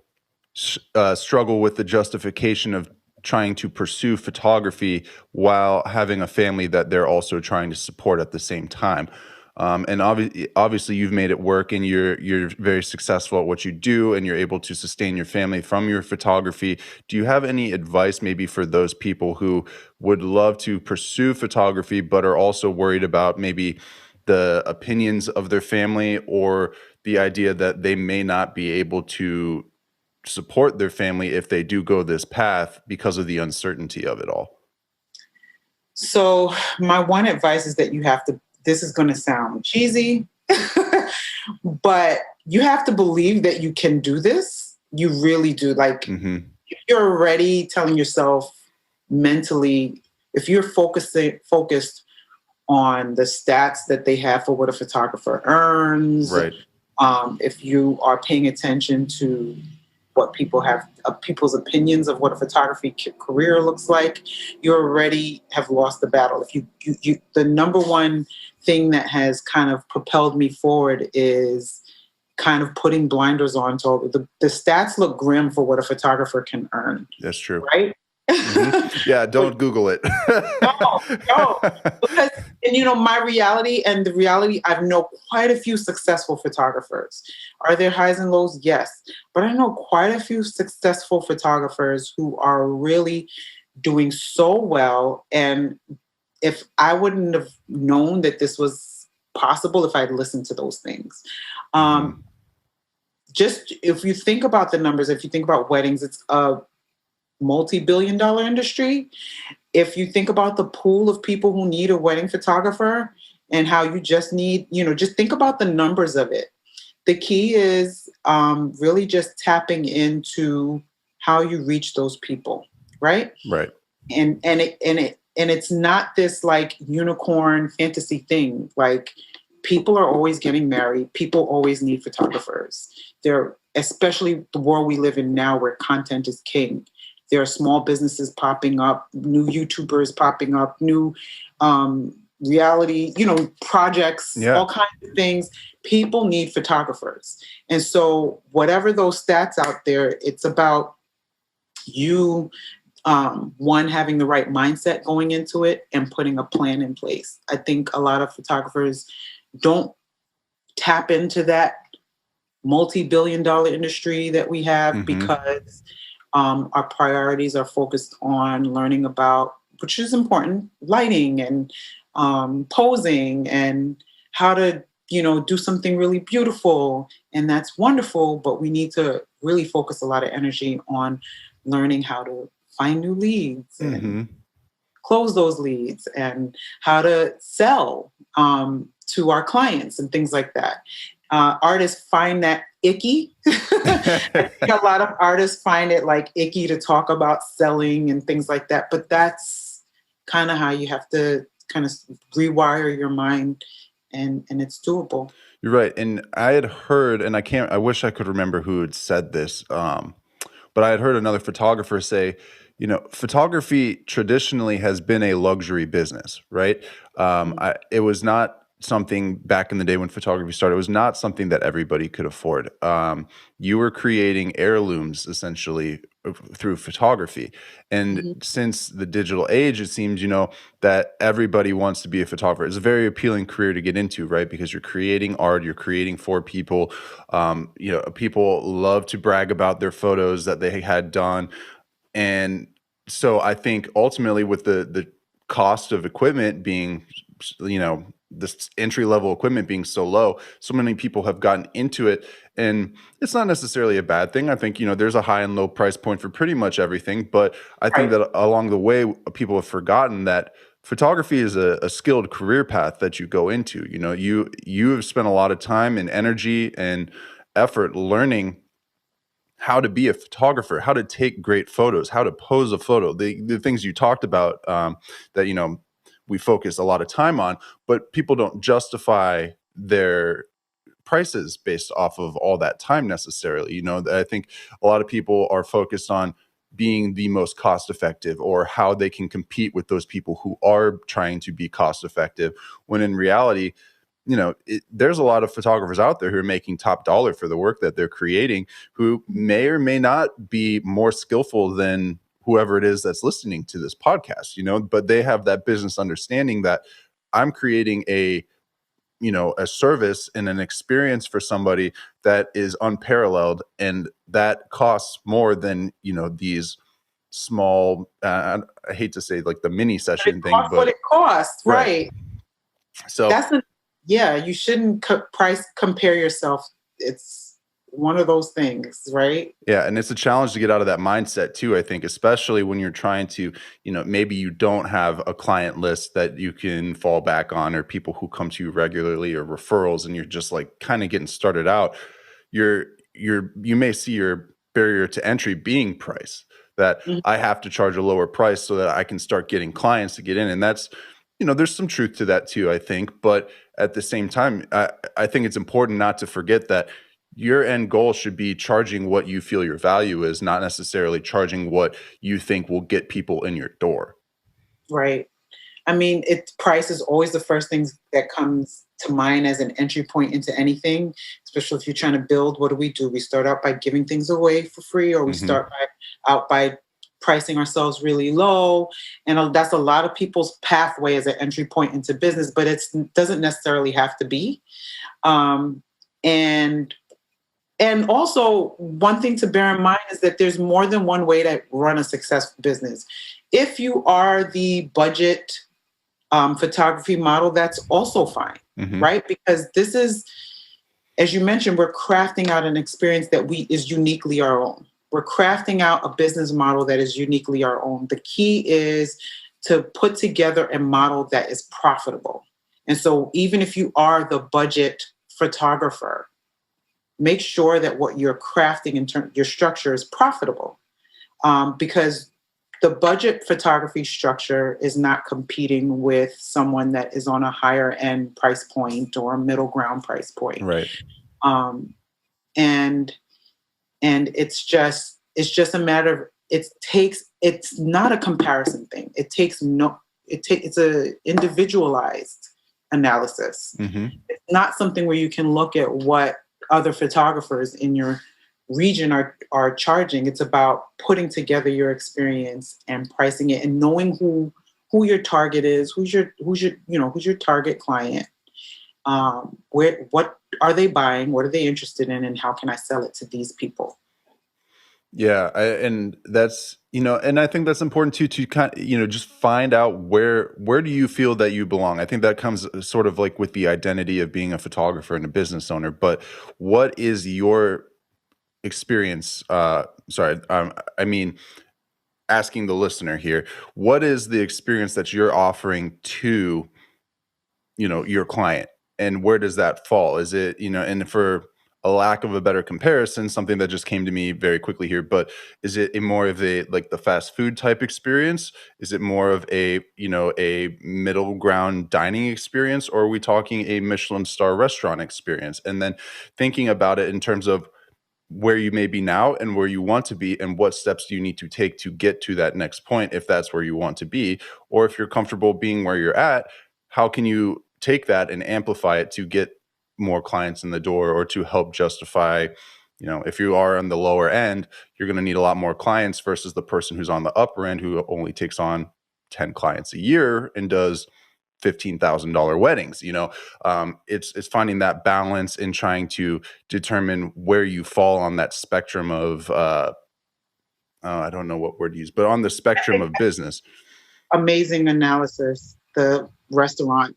struggle with the justification of trying to pursue photography while having a family that they're also trying to support at the same time. And obviously, you've made it work, and you're very successful at what you do, and you're able to sustain your family from your photography. Do you have any advice, maybe, for those people who would love to pursue photography but are also worried about maybe the opinions of their family, or the idea that they may not be able to support their family if they do go this path because of the uncertainty of it all? So my one advice is that this is going to sound cheesy, but you have to believe that you can do this. You really do. Like, if you're already telling yourself mentally, if you're focused on the stats that they have for what a photographer earns, right? If you are paying attention to what people's opinions of what a photography career looks like, you already have lost the battle. If you the number one thing that has kind of propelled me forward is kind of putting blinders on. So the stats look grim for what a photographer can earn. That's true. Right? Yeah, don't Google it. No. Because, my reality and the reality, I know quite a few successful photographers. Are there highs and lows? Yes. But I know quite a few successful photographers who are really doing so well. And if I wouldn't have known that this was possible if I'd listened to those things. Just if you think about the numbers, if you think about weddings, it's a multi-billion-dollar industry. If you think about the pool of people who need a wedding photographer and how you just need, just think about the numbers of it. The key is really just tapping into how you reach those people, right? Right. And it's not this like unicorn fantasy thing. Like, people are always getting married. People always need photographers. Especially the world we live in now, where content is king. There are small businesses popping up, new YouTubers popping up, new reality, projects, all kinds of things. People need photographers. And so whatever those stats out there, it's about you, one, having the right mindset going into it and putting a plan in place. I think a lot of photographers don't tap into that multi-billion-dollar industry that we have because our priorities are focused on learning about, which is important, lighting and posing and how to, do something really beautiful. And that's wonderful, but we need to really focus a lot of energy on learning how to find new leads and close those leads, and how to sell to our clients and things like that. Artists find that icky. I think a lot of artists find it like icky to talk about selling and things like that. But that's kind of how you have to kind of rewire your mind, and it's doable. You're right. And I had heard, and I wish I could remember who had said this, but I had heard another photographer say, photography traditionally has been a luxury business, right? It was not something back in the day when photography started, it was not something that everybody could afford. You were creating heirlooms essentially through photography. And Mhm. since the digital age, it seems, that everybody wants to be a photographer. It's a very appealing career to get into, right? Because you're creating art, you're creating for people. People love to brag about their photos that they had done. And so I think ultimately with the cost of equipment being, this entry level equipment being so low, so many people have gotten into it. And it's not necessarily a bad thing. I think, there's a high and low price point for pretty much everything. But I think Right. that along the way, people have forgotten that photography is a skilled career path that you go into. You have spent a lot of time and energy and effort learning how to be a photographer, how to take great photos, how to pose a photo, the things you talked about, that we focus a lot of time on, but people don't justify their prices based off of all that time necessarily. I think a lot of people are focused on being the most cost effective or how they can compete with those people who are trying to be cost effective, when in reality, there's a lot of photographers out there who are making top dollar for the work that they're creating, who may or may not be more skillful than whoever it is that's listening to this podcast, but they have that business understanding that I'm creating a service and an experience for somebody that is unparalleled, and that costs more than, these small, I hate to say like the mini But it session thing, costs what but it costs, right. right? So That's a Yeah. You shouldn't price compare yourself. It's one of those things, right? yeah, and it's a challenge to get out of that mindset too, I think, especially when you're trying to, maybe you don't have a client list that you can fall back on, or people who come to you regularly, or referrals, and you're just like kind of getting started out. You may see your barrier to entry being price, that Mhm. I have to charge a lower price so that I can start getting clients to get in. And that's, there's some truth to that too, I think. But at the same time, I think it's important not to forget that your end goal should be charging what you feel your value is, not necessarily charging what you think will get people in your door. Right. I mean, price is always the first thing that comes to mind as an entry point into anything, especially if you're trying to build. What do? We start out by giving things away for free, or we Hmm. start out by pricing ourselves really low. And that's a lot of people's pathway as an entry point into business, but it doesn't necessarily have to be. Um, and and also, one thing to bear in mind is that there's more than one way to run a successful business. If you are the budget photography model, that's also fine, Hmm. right? Because this is, as you mentioned, we're crafting out an experience that we is uniquely our own. We're crafting out a business model that is uniquely our own. The key is to put together a model that is profitable. And so, even if you are the budget photographer, make sure that what you're crafting in terms your structure is profitable, because the budget photography structure is not competing with someone that is on a higher end price point or a middle ground price point. Right. um, and and it's just a matter of, it's not a comparison thing. It's a individualized analysis. Hmm. It's not something where you can look at what other photographers in your region are charging. It's about putting together your experience and pricing it, and knowing who your target is, who's your target client, what are they buying, what are they interested in, and how can I sell it to these people. Yeah, and that's, and I think that's important too, to kind of, just find out where do you feel that you belong. I think that comes sort of like with the identity of being a photographer and a business owner. But what is your experience? Sorry, I mean, asking the listener here, what is the experience that you're offering to, your client, and where does that fall? Is it, and for a lack of a better comparison, something that just came to me very quickly here, but is it a more of a like the fast food type experience? Is it more of a, a middle ground dining experience, or are we talking a Michelin star restaurant experience? And then thinking about it in terms of where you may be now and where you want to be, and what steps do you need to take to get to that next point if that's where you want to be, or if you're comfortable being where you're at, how can you take that and amplify it to get more clients in the door, or to help justify, if you are on the lower end, you're going to need a lot more clients versus the person who's on the upper end who only takes on 10 clients a year and does $15,000 weddings. It's finding that balance and trying to determine where you fall on that spectrum of I don't know what word to use, but on the spectrum of business. Amazing analysis, the restaurant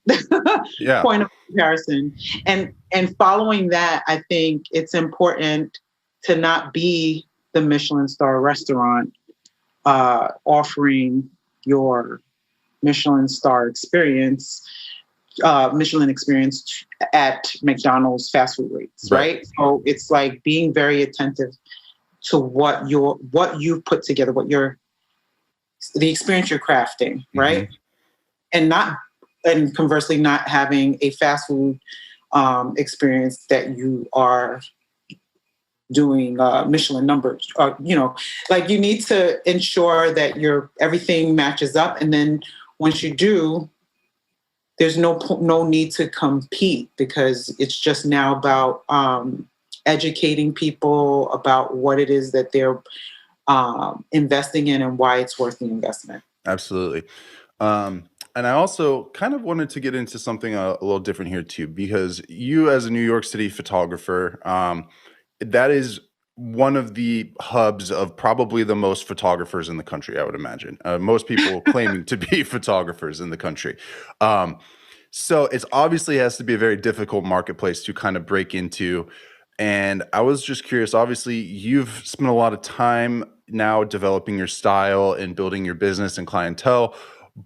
Yeah. point of comparison. And following that, I think it's important to not be the Michelin star restaurant offering your Michelin star experience, Michelin experience at McDonald's fast food rates, right? So it's like being very attentive to what you've put together, the experience you're crafting, right? Mm-hmm. And conversely, not having a fast food experience that you are doing Michelin numbers. Like you need to ensure that everything matches up, and then once you do, there's no need to compete, because it's just now about educating people about what it is that they're investing in and why it's worth the investment. Absolutely. And I also kind of wanted to get into something a little different here too, because you as a New York City photographer, that is one of the hubs of probably the most photographers in the country, I would imagine. Most people claiming to be photographers in the country. So it's obviously has to be a very difficult marketplace to kind of break into. And I was just curious, obviously you've spent a lot of time now developing your style and building your business and clientele.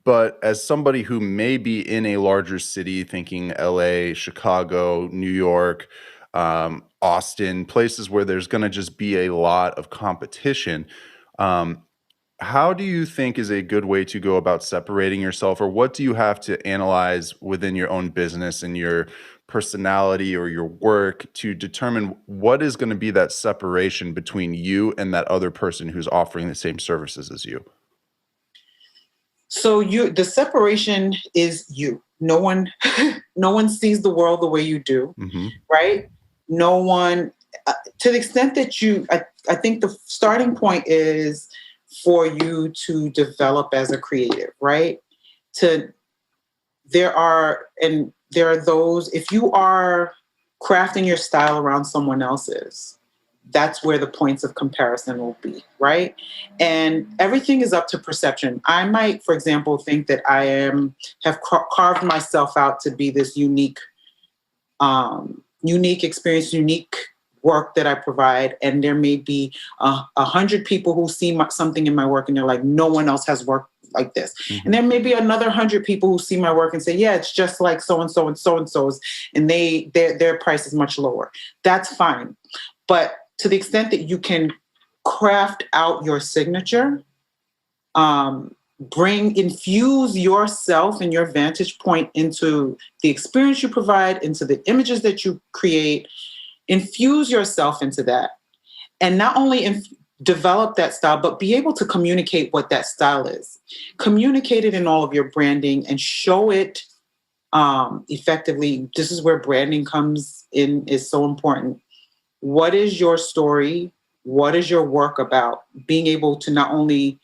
But as somebody who may be in a larger city, thinking LA, Chicago, New York, Austin, places where there's going to just be a lot of competition, how do you think is a good way to go about separating yourself, or what do you have to analyze within your own business and your personality or your work to determine what is going to be that separation between you and that other person who's offering the same services as you? So the separation is you. No one sees the world the way you do, mm-hmm. right? No one, to the extent that I think the starting point is for you to develop as a creative, right? There are those, if you are crafting your style around someone else's, that's where the points of comparison will be, right? And everything is up to perception. I might, for example, think that I have carved myself out to be this unique experience, unique work that I provide, and there may be 100 people who see something in my work and they're like, no one else has work like this. Mm-hmm. And there may be another 100 people who see my work and say, yeah, it's just like so-and-so and so-and-so's, and their price is much lower. That's fine. But to the extent that you can craft out your signature, infuse yourself and your vantage point into the experience you provide, into the images that you create, infuse yourself into that, and not only develop that style, but be able to communicate what that style is. Communicate it in all of your branding and show it effectively. This is where branding comes in, is so important. What is your story? What is your work about? Being able to not only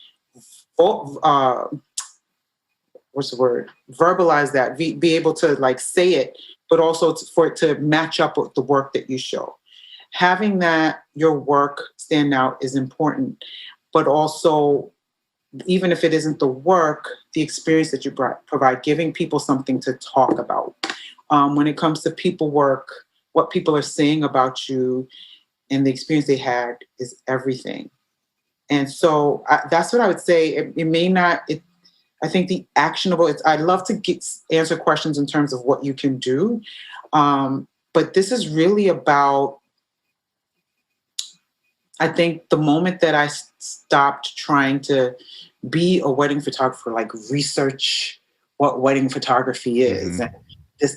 verbalize that, be able to like say it, but also for it to match up with the work that you show. Having that your work stand out is important, but also, even if it isn't the work, the experience that you provide, giving people something to talk about. When it comes to people work, what people are saying about you and the experience they had is everything. And so that's what I would say. It may not, I think the actionable, I'd love to answer questions in terms of what you can do. But this is really about I think the moment that I stopped trying to be a wedding photographer, like research what wedding photography is, and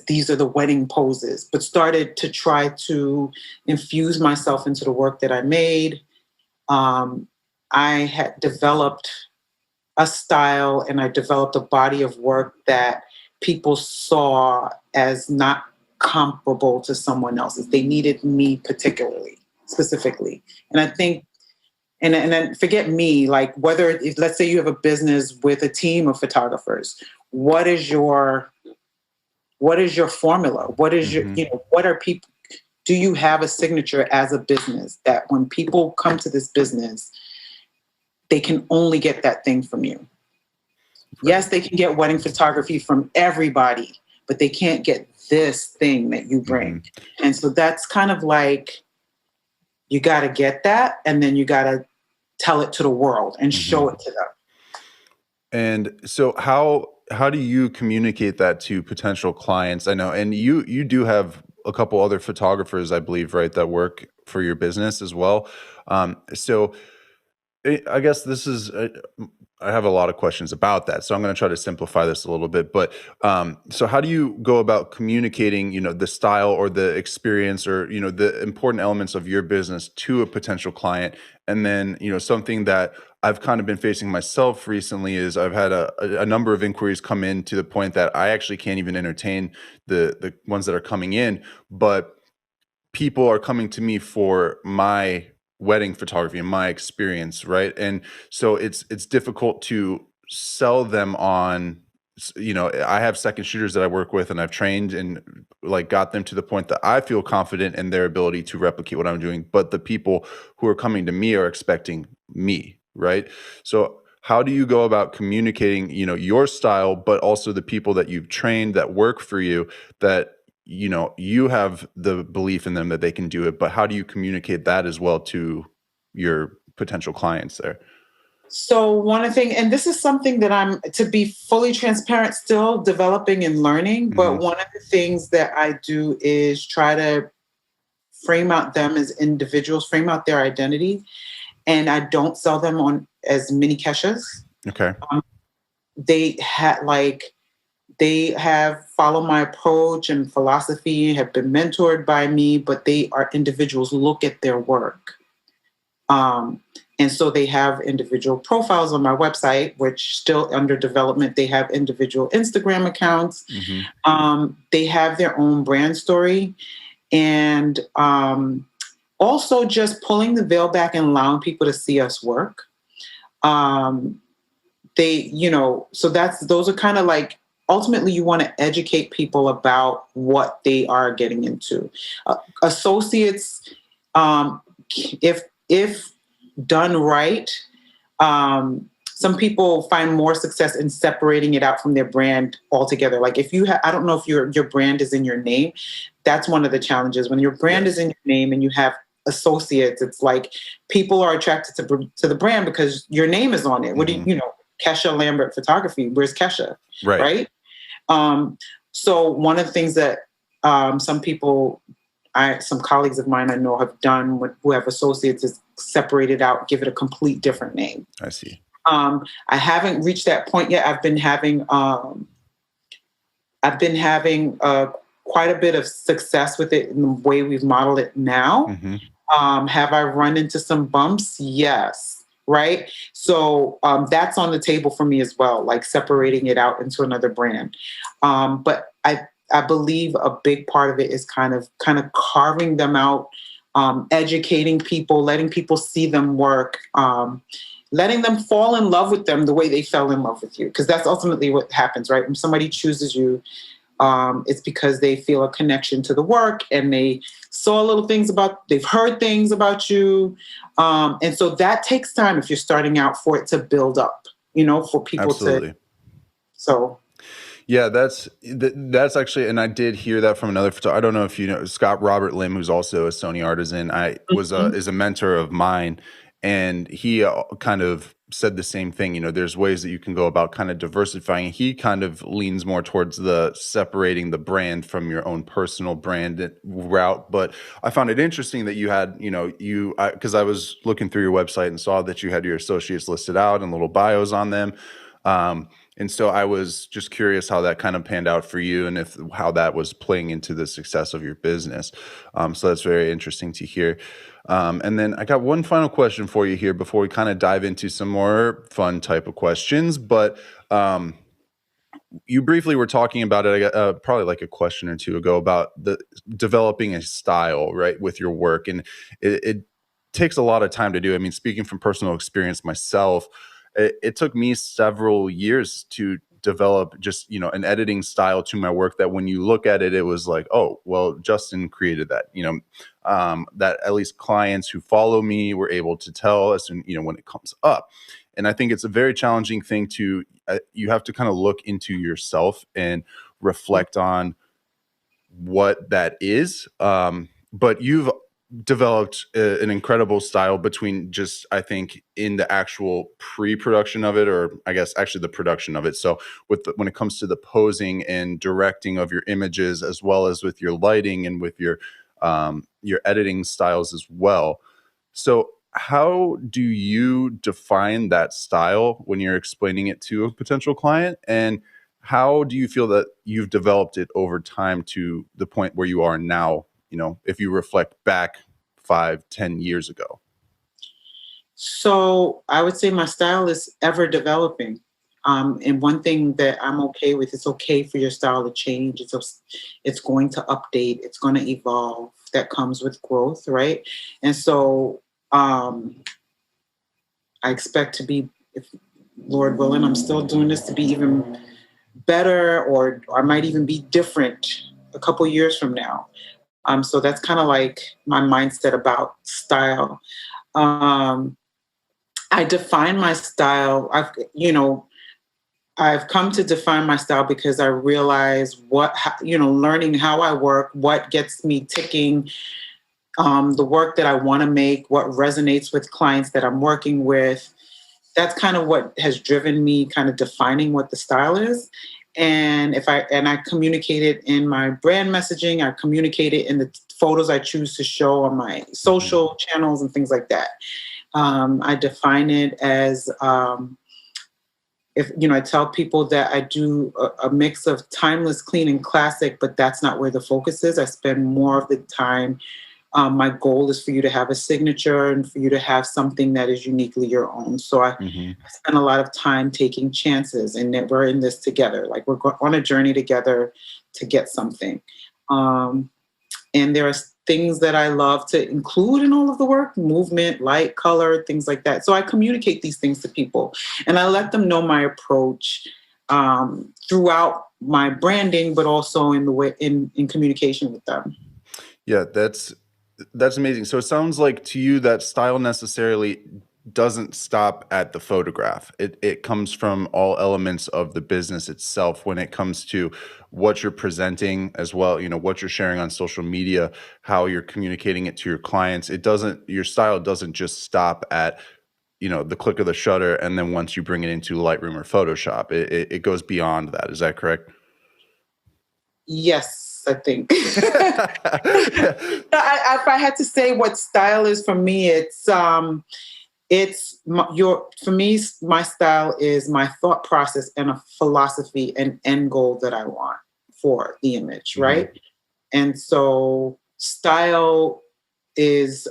these are the wedding poses, but started to try to infuse myself into the work that I made. I had developed a style and I developed a body of work that people saw as not comparable to someone else's. They needed me particularly, specifically. And I think, and then forget me, like whether, if, let's say you have a business with a team of photographers, what is your formula? What is your, what are people, do you have a signature as a business that when people come to this business, they can only get that thing from you? Yes, they can get wedding photography from everybody, but they can't get this thing that you bring. And so that's kind of like, you got to get that, and then you got to tell it to the world and show it to them. And so how do you communicate that to potential clients? I know, and you do have a couple other photographers, I believe, right, that work for your business as well. So I guess this is, I have a lot of questions about that, so I'm going to try to simplify this a little bit. But so how do you go about communicating, the style or the experience or, the important elements of your business to a potential client? And then, something that I've kind of been facing myself recently is I've had a number of inquiries come in to the point that I actually can't even entertain the ones that are coming in, but people are coming to me for my wedding photography and my experience, right? And so it's difficult to sell them on, I have second shooters that I work with and I've trained and like got them to the point that I feel confident in their ability to replicate what I'm doing, but the people who are coming to me are expecting me, right? So how do you go about communicating, your style, but also the people that you've trained that work for you, that you have the belief in them that they can do it, but how do you communicate that as well to your potential clients there? So one of the things, and this is something that I'm, to be fully transparent, still developing and learning, but one of the things that I do is try to frame out them as individuals, frame out their identity, and I don't sell them on as mini Keshas. Okay. They have followed my approach and philosophy, have been mentored by me, but they are individuals. Look at their work. And so they have individual profiles on my website, which still under development. They have individual Instagram accounts. They have their own brand story. And also just pulling the veil back and allowing people to see us work. So those are kind of like, ultimately, you want to educate people about what they are getting into. Associates, if done right, some people find more success in separating it out from their brand altogether. Like if you have, I don't know if your brand is in your name. That's one of the challenges. When your brand is in your name and you have associates, it's like people are attracted to the brand because your name is on it. What do you Kesha Lambert photography? Where's Kesha? Right? So one of the things that some colleagues of mine I know have done who have associates is separate it out, give it a complete different name. I see. I haven't reached that point yet. I've been having quite a bit of success with it in the way we've modeled it now. Have I run into some bumps? Yes. Right. So that's on the table for me as well, like separating it out into another brand. But I believe a big part of it is kind of carving them out, educating people, letting people see them work, letting them fall in love with them the way they fell in love with you. Because that's ultimately what happens, right? When somebody chooses you, it's because they feel a connection to the work and they saw they've heard things about you. And so that takes time if you're starting out for it to build up, for people to. So. Yeah, that's actually, and I did hear that from another photographer. I don't know if you know Scott Robert Lim, who's also a Sony Artisan. Is a mentor of mine, and he kind of said the same thing. There's ways that you can go about kind of diversifying. He kind of leans more towards the separating the brand from your own personal brand route. But I found it interesting that you had, because I was looking through your website and saw that you had your associates listed out and little bios on them. And so I was just curious how that kind of panned out for you, and how that was playing into the success of your business. So that's very interesting to hear. And then I got one final question for you here before we kind of dive into some more fun type of questions. But you briefly were talking about it, I got, probably like a question or two ago, about the developing a style, right, with your work, and it takes a lot of time to do. I mean, speaking from personal experience myself, it took me several years to develop just an editing style to my work that when you look at it, it was like, oh well, Justin created that. That at least clients who follow me were able to tell us, and when it comes up. And I think it's a very challenging thing to you have to kind of look into yourself and reflect on what that is. But you've developed an incredible style between just, I think, in the actual pre-production of it, or I guess actually the production of it. So when it comes to the posing and directing of your images, as well as with your lighting and with your editing styles as well. So how do you define that style when you're explaining it to a potential client? And how do you feel that you've developed it over time to the point where you are now, if you reflect back 5-10 years ago? So I would say my style is ever developing. And one thing that I'm okay with, it's okay for your style to change. It's going to update. It's going to evolve. That comes with growth, right? And so I expect to be, if Lord willing, I'm still doing this, to be even better, or I might even be different a couple years from now. So that's kind of like my mindset about style. I define my style. I've come to define my style because I realize learning how I work, what gets me ticking, the work that I want to make, what resonates with clients that I'm working with. That's kind of what has driven me kind of defining what the style is. And I communicate it in my brand messaging, I communicate it in the photos I choose to show on my social channels and things like that. I define it as, I tell people that I do a mix of timeless, clean, and classic, but that's not where the focus is. I spend more of the time. My goal is for you to have a signature and for you to have something that is uniquely your own. So I spend a lot of time taking chances, and that we're in this together. Like, we're on a journey together to get something. And there are things that I love to include in all of the work: movement, light, color, things like that. So I communicate these things to people, and I let them know my approach throughout my branding, but also in the way in communication with them. Yeah, that's amazing. So it sounds like to you that style necessarily doesn't stop at the photograph. It comes from all elements of the business itself when it comes to what you're presenting as well, what you're sharing on social media, how you're communicating it to your clients. Your style doesn't just stop at, the click of the shutter, and then once you bring it into Lightroom or Photoshop. It goes beyond that. Is that correct? Yes, I think. If I had to say what style is for me, for me, my style is my thought process and a philosophy and end goal that I want for the image, right? And so style is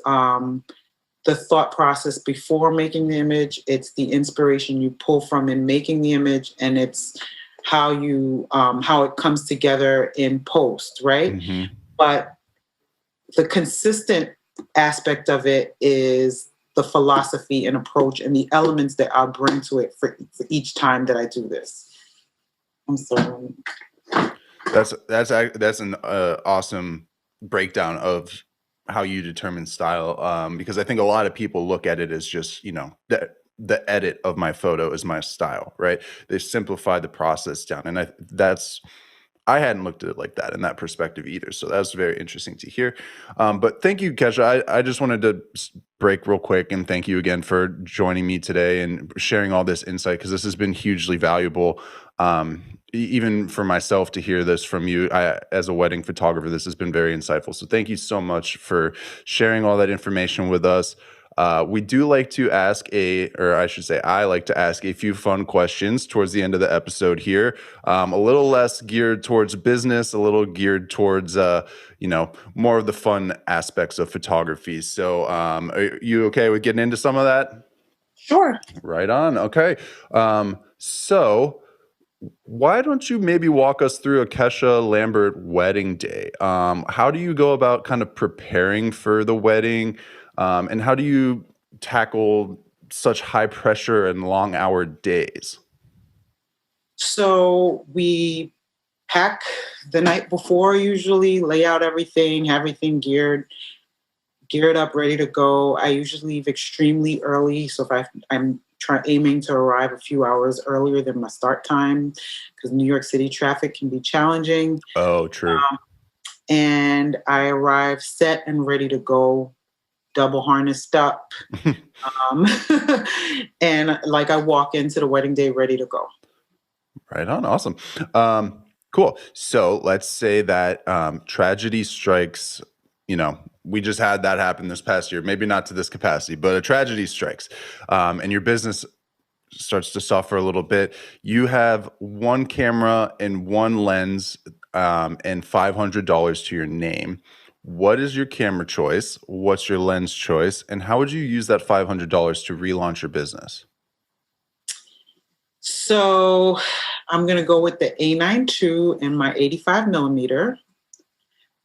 the thought process before making the image. It's the inspiration you pull from in making the image, and it's how it comes together in post, right? But the consistent aspect of it is the philosophy and approach and the elements that I'll bring to it for each time that I do this. I'm sorry. That's an awesome breakdown of how you determine style, because I think a lot of people look at it as just, the edit of my photo is my style, right? They simplify the process down, and I hadn't looked at it like that in that perspective either. So that's very interesting to hear. But thank you, Kesha. I just wanted to break real quick and thank you again for joining me today and sharing all this insight, because this has been hugely valuable. Even for myself to hear this from you, as a wedding photographer, this has been very insightful. So thank you so much for sharing all that information with us. We do like to ask or I should say, I like to ask a few fun questions towards the end of the episode here. A little less geared towards business, a little geared towards, more of the fun aspects of photography. So, are you okay with getting into some of that? Sure. Right on. Okay. So why don't you maybe walk us through a Kesha Lambert wedding day? How do you go about kind of preparing for the wedding? And how do you tackle such high pressure and long hour days? So we pack the night before, usually lay out everything, have everything geared up, ready to go. I usually leave extremely early. So if I'm aiming to arrive a few hours earlier than my start time, because New York City traffic can be challenging. Oh, true. And I arrive set and ready to go, double harnessed up. um, and like I walk into the wedding day ready to go. Right on. Awesome. Cool. So let's say that tragedy strikes, we just had that happen this past year, maybe not to this capacity, but a tragedy strikes, and your business starts to suffer a little bit. You have one camera and one lens, and $500 to your name. What is your camera choice? What's your lens choice? And how would you use that $500 to relaunch your business? So I'm going to go with the A92 and my 85 millimeter.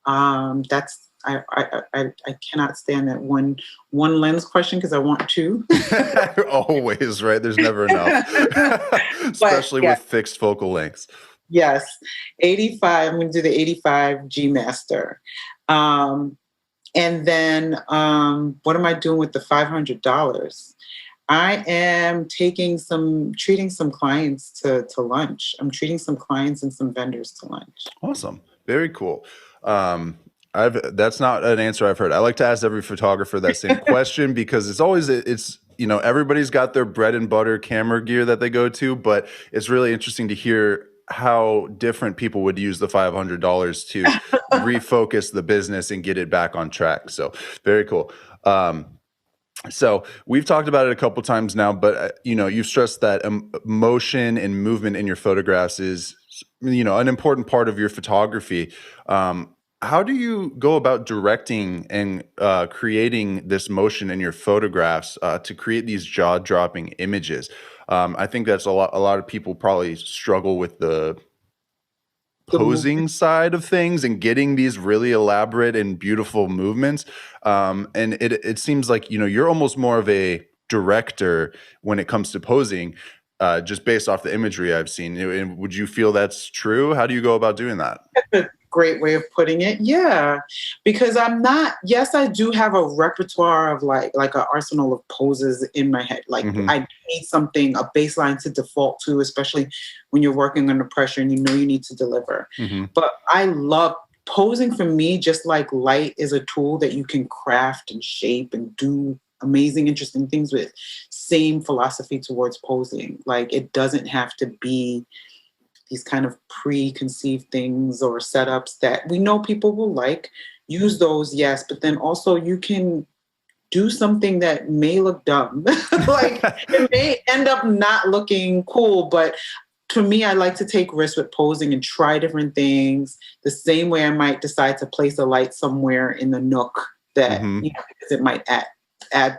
That's I cannot stand that one lens question because I want two. Always, right? There's never enough, especially with fixed focal lengths. Yes, 85. I'm going to do the 85 G Master. And then what am I doing with the $500? I am treating some clients to lunch. I'm treating some clients and some vendors to lunch. Awesome. Very cool. That's not an answer I've heard. I like to ask every photographer that same question because everybody's got their bread and butter camera gear that they go to, but it's really interesting to hear how different people would use the $500 to refocus the business and get it back on track. So very cool. So we've talked about it a couple times now, but you've stressed that motion and movement in your photographs is, an important part of your photography. How do you go about directing and creating this motion in your photographs to create these jaw-dropping images? I think that's a lot of people probably struggle with the posing side of things and getting these really elaborate and beautiful movements. And it seems like, you're almost more of a director when it comes to posing, just based off the imagery I've seen. And would you feel that's true? How do you go about doing that? That's a great way of putting it. Yeah, because yes, I do have a repertoire of like an arsenal of poses in my head. Like I need something, a baseline to default to, especially when you're working under pressure and you need to deliver. But I love posing. For me, just like light is a tool that you can craft and shape and do amazing, interesting things with. Same philosophy towards posing. Like it doesn't have to be these kind of preconceived things or setups that we know people will like. Use those, yes, but then also you can do something that may look dumb. Like it may end up not looking cool, but to me, I like to take risks with posing and try different things the same way I might decide to place a light somewhere in the nook that, because it might add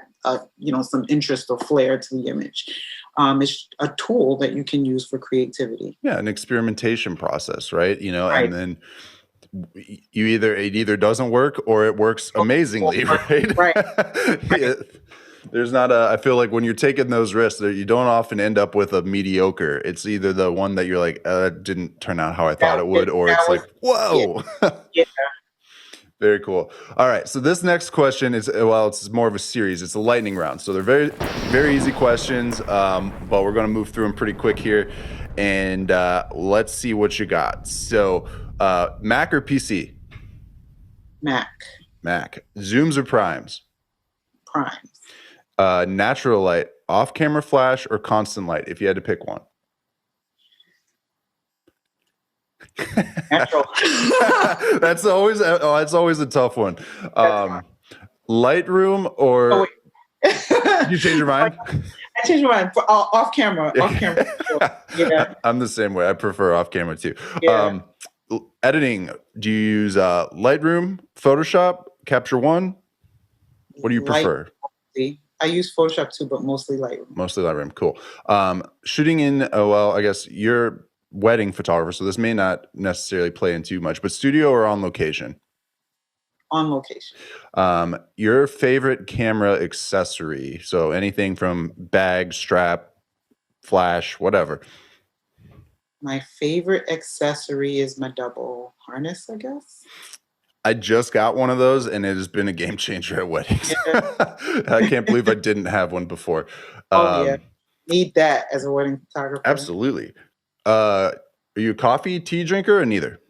some interest or flair to the image. It's a tool that you can use for creativity. Yeah, an experimentation process, right? Right. And then it either doesn't work or it works amazingly, right? Right. Yeah. There's not I feel like when you're taking those risks, you don't often end up with a mediocre. It's either the one that you're like, it didn't turn out how I thought it would, or it's like, whoa. Yeah. Very cool. All right. So this next question it's more of a series. It's a lightning round. So they're very, very easy questions, but we're going to move through them pretty quick here. And let's see what you got. So Mac or PC? Mac. Mac. Zooms or primes? primes. Natural light, off-camera flash, or constant light, if you had to pick one. Natural. That's always a tough one. Lightroom or you change your mind? I changed my mind for off camera. Off camera. Yeah. I'm the same way. I prefer off camera too. Yeah. Editing. Do you use Lightroom, Photoshop, Capture One? What do you prefer? I use Photoshop too, but mostly Lightroom. Mostly Lightroom. Cool. Shooting in, I guess you're wedding photographer, so this may not necessarily play in too much, but studio or on location? On location. Your favorite camera accessory. So anything from bag, strap, flash, whatever. My favorite accessory is my double harness, I guess. I just got one of those, and it has been a game changer at weddings. Yeah. I can't believe I didn't have one before. Yeah. Need that as a wedding photographer. Absolutely. Are you a coffee, tea drinker, or neither?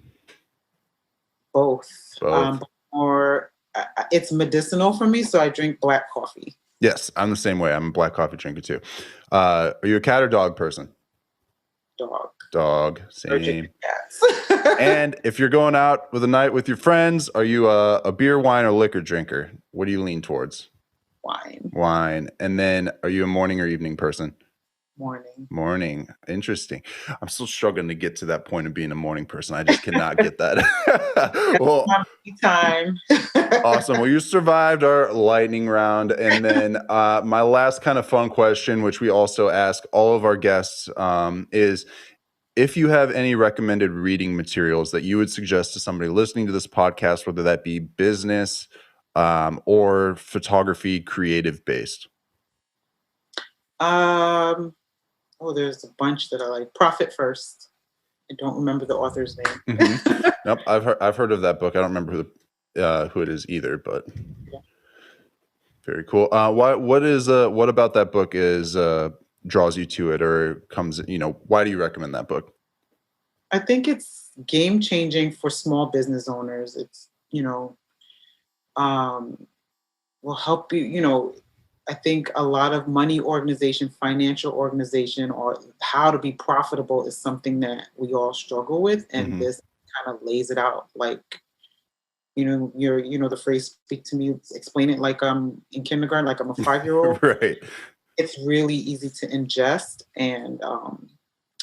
Both. Or it's medicinal for me, so I drink black coffee. Yes, I'm the same way. I'm a black coffee drinker too. Are you a cat or dog person? Dog. Same. And if you're going out with a night with your friends, are you a beer, wine, or liquor drinker? What do you lean towards? Wine. And then are you a morning or evening person? Morning. Interesting. I'm still struggling to get to that point of being a morning person. I just cannot get that. Well, time. Awesome. Well, you survived our lightning round. And then my last kind of fun question, which we also ask all of our guests, is if you have any recommended reading materials that you would suggest to somebody listening to this podcast, whether that be business or photography, creative based. There's a bunch that I like. Profit First. I don't remember the author's name. Mm-hmm. Nope, I've heard of that book. I don't remember who it is either, but yeah. Very cool. What about that book is draws you to it, or comes? Why do you recommend that book? I think it's game changing for small business owners. It's will help you. I think a lot of money organization, financial organization, or how to be profitable is something that we all struggle with. And this kind of lays it out like, the phrase, speak to me, explain it like I'm in kindergarten, like I'm a 5-year-old. Right. It's really easy to ingest, and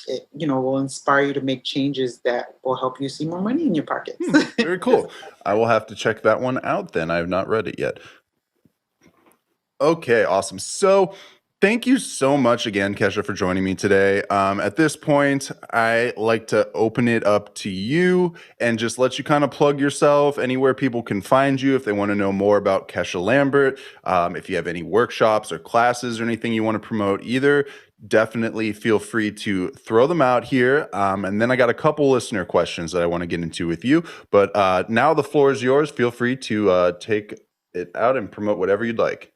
it, will inspire you to make changes that will help you see more money in your pockets. Very cool. I will have to check that one out then. I have not read it yet. Okay, awesome. So thank you so much again, Kesha, for joining me today. At this point, I like to open it up to you and just let you kind of plug yourself, anywhere people can find you if they want to know more about Kesha Lambert. If you have any workshops or classes or anything you want to promote either, definitely feel free to throw them out here. And then I got a couple listener questions that I want to get into with you. But now the floor is yours. Feel free to take it out and promote whatever you'd like.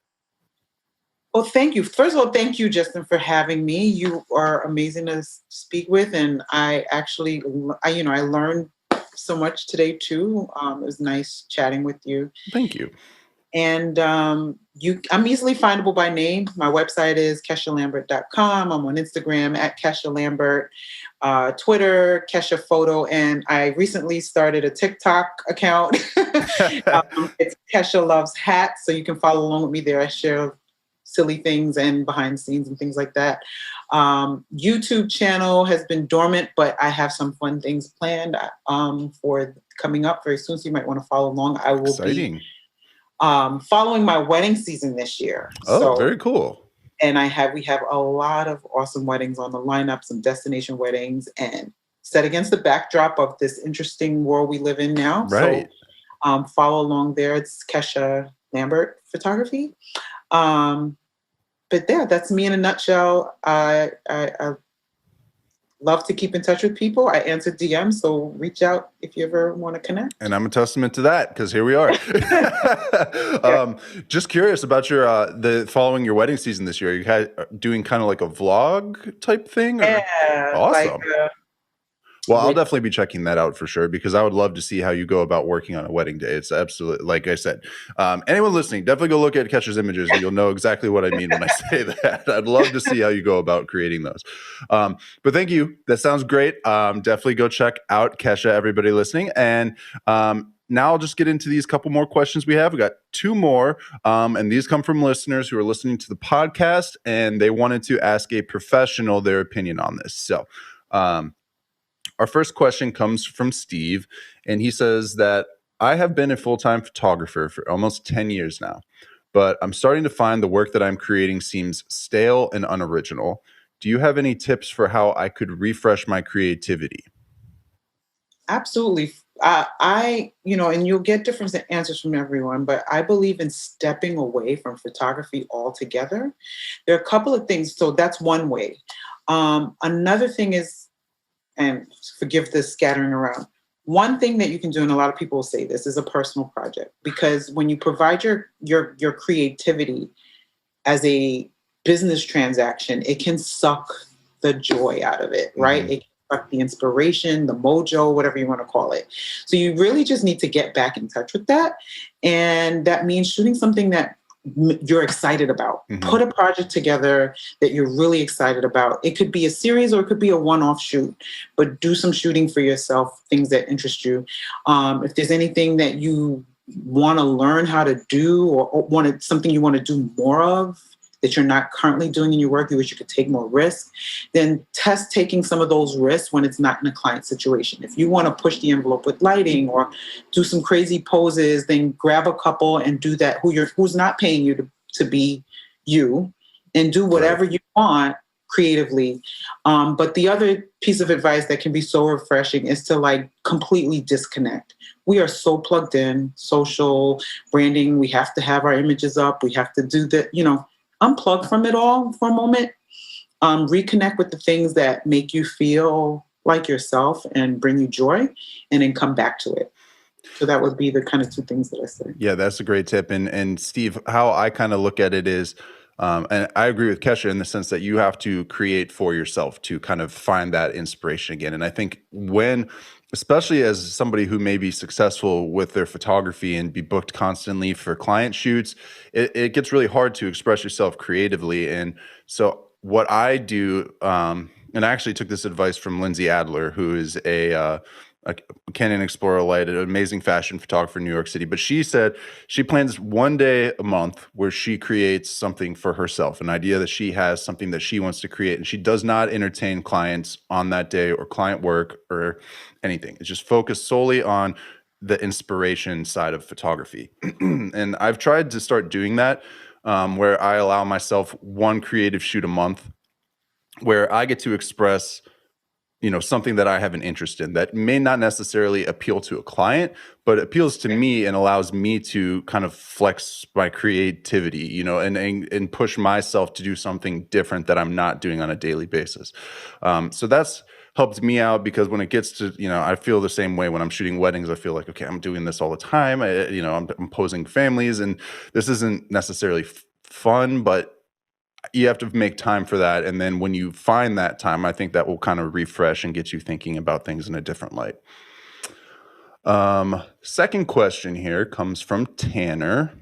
Well, thank you. First of all, thank you, Justin, for having me. You are amazing to speak with, and I learned so much today too. It was nice chatting with you. Thank you. And I'm easily findable by name. My website is KeshaLambert.com. I'm on Instagram at Kesha Lambert, Twitter, Kesha Photo, and I recently started a TikTok account. It's Kesha Loves Hats, so you can follow along with me there. I share silly things and behind the scenes and things like that. YouTube channel has been dormant, but I have some fun things planned for coming up very soon, so you might want to follow along. I will be following my wedding season this year. Oh, very cool. And we have a lot of awesome weddings on the lineup, some destination weddings, and set against the backdrop of this interesting world we live in now. Right. So follow along there. It's Kesha Lambert Photography. But yeah, that's me in a nutshell. I love to keep in touch with people. I answer DMs, so reach out if you ever want to connect. And I'm a testament to that, because here we are. Just curious about your the following your wedding season this year. Are you doing kind of like a vlog type thing? Or? Yeah. Awesome. Well, I'll definitely be checking that out for sure, because I would love to see how you go about working on a wedding day. It's absolutely, like I said, anyone listening, definitely go look at Kesha's images and you'll know exactly what I mean when I say that. I'd love to see how you go about creating those. But thank you. That sounds great. Definitely go check out Kesha, everybody listening. And now I'll just get into these couple more questions we have. We got two more, and these come from listeners who are listening to the podcast, and they wanted to ask a professional their opinion on this. So, our first question comes from Steve, and he says that I have been a full-time photographer for almost 10 years now, but I'm starting to find the work that I'm creating seems stale and unoriginal. Do you have any tips for how I could refresh my creativity? Absolutely. And you'll get different answers from everyone, but I believe in stepping away from photography altogether. There are a couple of things. So that's one way. Another thing is, and forgive the scattering around. One thing that you can do, and a lot of people will say this, is a personal project, because when you provide your creativity as a business transaction, it can suck the joy out of it, right? Mm-hmm. It can suck the inspiration, the mojo, whatever you want to call it. So you really just need to get back in touch with that. And that means shooting something that you're excited about. Mm-hmm. Put a project together that you're really excited about. It could be a series or it could be a one-off shoot, but do some shooting for yourself, things that interest you. If there's anything that you want to learn how to do, or something you want to do more of that you're not currently doing in your work, you wish you could take more risks, then test taking some of those risks when it's not in a client situation. If you want to push the envelope with lighting or do some crazy poses, then grab a couple and do that who's not paying you to be you, and do whatever you want creatively. But the other piece of advice that can be so refreshing is to completely disconnect. We are so plugged in, social, branding, we have to have our images up, we have to do the, unplug from it all for a moment, reconnect with the things that make you feel like yourself and bring you joy, and then come back to it. So that would be the kind of two things that I say. Yeah, that's a great tip. And Steve, how I kind of look at it is, and I agree with Kesha in the sense that you have to create for yourself to kind of find that inspiration again. And I think especially as somebody who may be successful with their photography and be booked constantly for client shoots, it gets really hard to express yourself creatively. And so what I do, and I actually took this advice from Lindsay Adler, who is a Canon Explorer Light, an amazing fashion photographer in New York City. But she said she plans one day a month where she creates something for herself, an idea that she has, something that she wants to create. And she does not entertain clients on that day or client work or anything. It's just focused solely on the inspiration side of photography. And I've tried to start doing that, where I allow myself one creative shoot a month where I get to express something that I have an interest in that may not necessarily appeal to a client, but appeals to me and allows me to kind of flex my creativity, and push myself to do something different that I'm not doing on a daily basis. So that's helped me out, because when it gets to, I feel the same way when I'm shooting weddings. I feel like, okay, I'm doing this all the time. I'm posing families, and this isn't necessarily fun, but you have to make time for that. And then when you find that time, I think that will kind of refresh and get you thinking about things in a different light. Second question here comes from Tanner.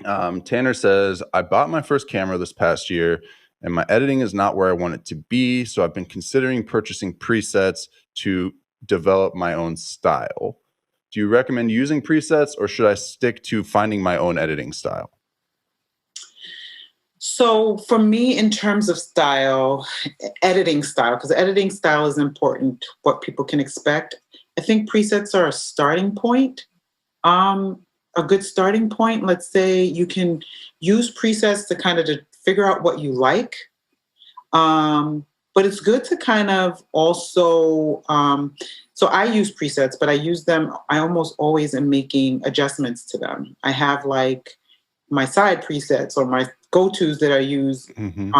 Tanner says, I bought my first camera this past year and my editing is not where I want it to be. So I've been considering purchasing presets to develop my own style. Do you recommend using presets, or should I stick to finding my own editing style? So for me, in terms of style, editing style, because editing style is important, what people can expect. I think presets are a starting point, a good starting point. Let's say you can use presets to kind of to figure out what you like. But it's good to kind of also, so I use presets, but I almost always am making adjustments to them. I have my side presets or my go-tos that I use. Mm-hmm.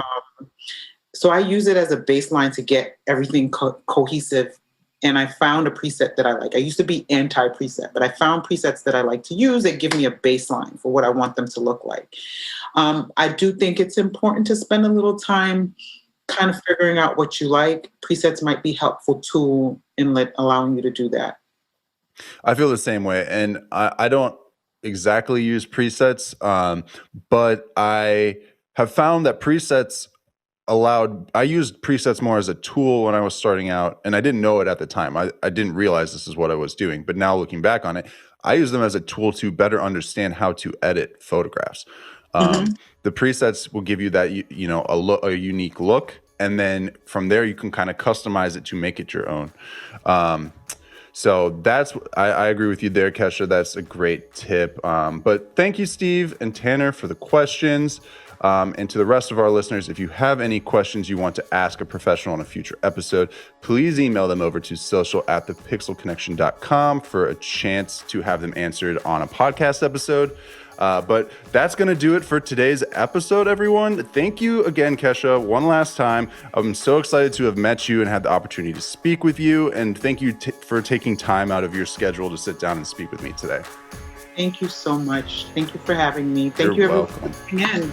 So I use it as a baseline to get everything cohesive. And I found a preset that I like. I used to be anti-preset, but I found presets that I like to use that give me a baseline for what I want them to look like. I do think it's important to spend a little time kind of figuring out what you like, presets might be a helpful tool in allowing you to do that. I feel the same way. And I don't exactly use presets, but I have found that presets I used presets more as a tool when I was starting out, and I didn't know it at the time. I didn't realize this is what I was doing, but now looking back on it, I use them as a tool to better understand how to edit photographs. The presets will give you that, a unique look, and then from there you can kind of customize it to make it your own. So I agree with you there, Kesha. That's a great tip. But thank you, Steve and Tanner, for the questions. And to the rest of our listeners, if you have any questions you want to ask a professional on a future episode, please email them over to social@thepixelconnection.com for a chance to have them answered on a podcast episode. But that's going to do it for today's episode, everyone. Thank you again, Kesha, one last time. I'm so excited to have met you and had the opportunity to speak with you. And thank you for taking time out of your schedule to sit down and speak with me today. Thank you so much. Thank you for having me. You're everyone welcome. for coming in.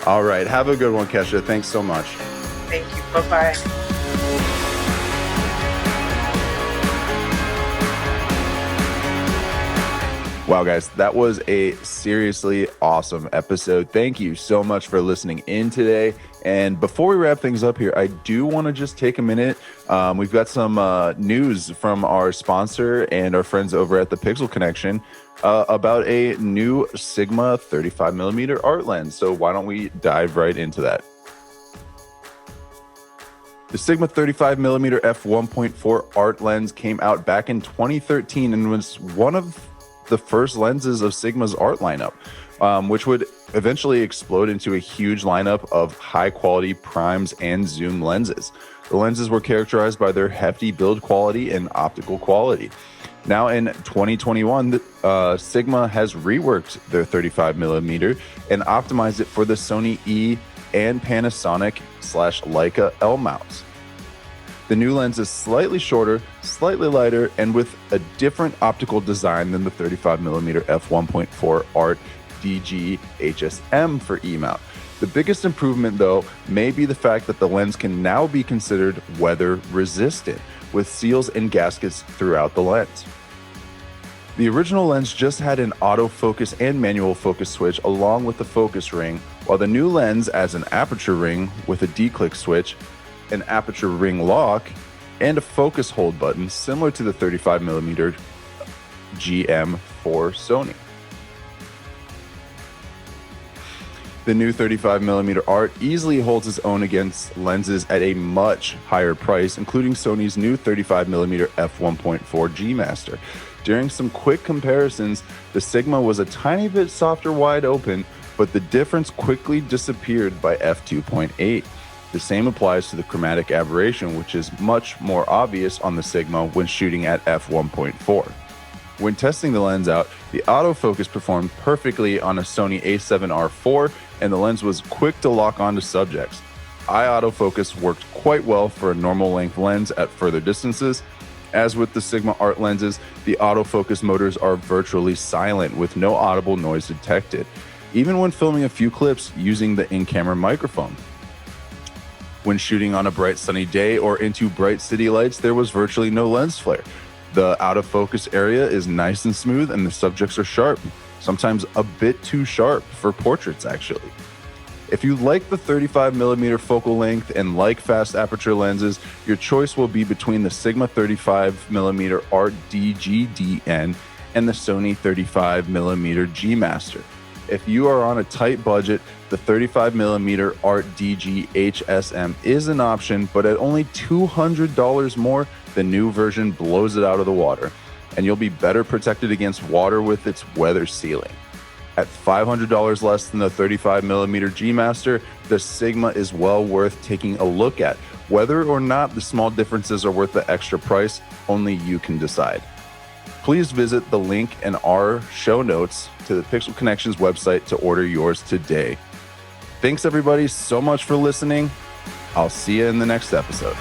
All right. Have a good one, Kesha. Thanks so much. Thank you. Bye-bye. Wow, guys, that was a seriously awesome episode. Thank you so much for listening in today. And before we wrap things up here, I do want to just take a minute. We've got some news from our sponsor and our friends over at the Pixel Connection about a new Sigma 35mm art lens. So why don't we dive right into that? The Sigma 35mm f1.4 art lens came out back in 2013 and was one of the first lenses of Sigma's art lineup, which would eventually explode into a huge lineup of high quality primes and zoom lenses. The lenses were characterized by their hefty build quality and optical quality. Now in 2021, Sigma has reworked their 35mm and optimized it for the Sony E and Panasonic/Leica L mounts. The new lens is slightly shorter, slightly lighter, and with a different optical design than the 35mm f1.4 Art DG HSM for E-mount. The biggest improvement, though, may be the fact that the lens can now be considered weather resistant, with seals and gaskets throughout the lens. The original lens just had an autofocus and manual focus switch along with the focus ring, while the new lens adds an aperture ring with a D-click switch, an aperture ring lock, and a focus hold button similar to the 35mm GM for Sony. The new 35mm Art easily holds its own against lenses at a much higher price, including Sony's new 35mm f1.4 G Master. During some quick comparisons, the Sigma was a tiny bit softer wide open, but the difference quickly disappeared by f2.8. The same applies to the chromatic aberration, which is much more obvious on the Sigma when shooting at f1.4. When testing the lens out, the autofocus performed perfectly on a Sony a7R IV, and the lens was quick to lock onto subjects. Eye autofocus worked quite well for a normal length lens at further distances. As with the Sigma Art lenses, the autofocus motors are virtually silent with no audible noise detected, even when filming a few clips using the in-camera microphone. When shooting on a bright sunny day or into bright city lights, there was virtually no lens flare. The out of focus area is nice and smooth and the subjects are sharp, sometimes a bit too sharp for portraits actually. If you like the 35mm focal length and like fast aperture lenses, your choice will be between the Sigma 35mm Art DG-DN and the Sony 35mm G Master. If you are on a tight budget, the 35mm Art DG HSM is an option, but at only $200 more, the new version blows it out of the water, and you'll be better protected against water with its weather sealing. At $500 less than the 35mm G Master, the Sigma is well worth taking a look at. Whether or not the small differences are worth the extra price, only you can decide. Please visit the link in our show notes to the Pixel Connections website to order yours today. Thanks everybody so much for listening. I'll see you in the next episode.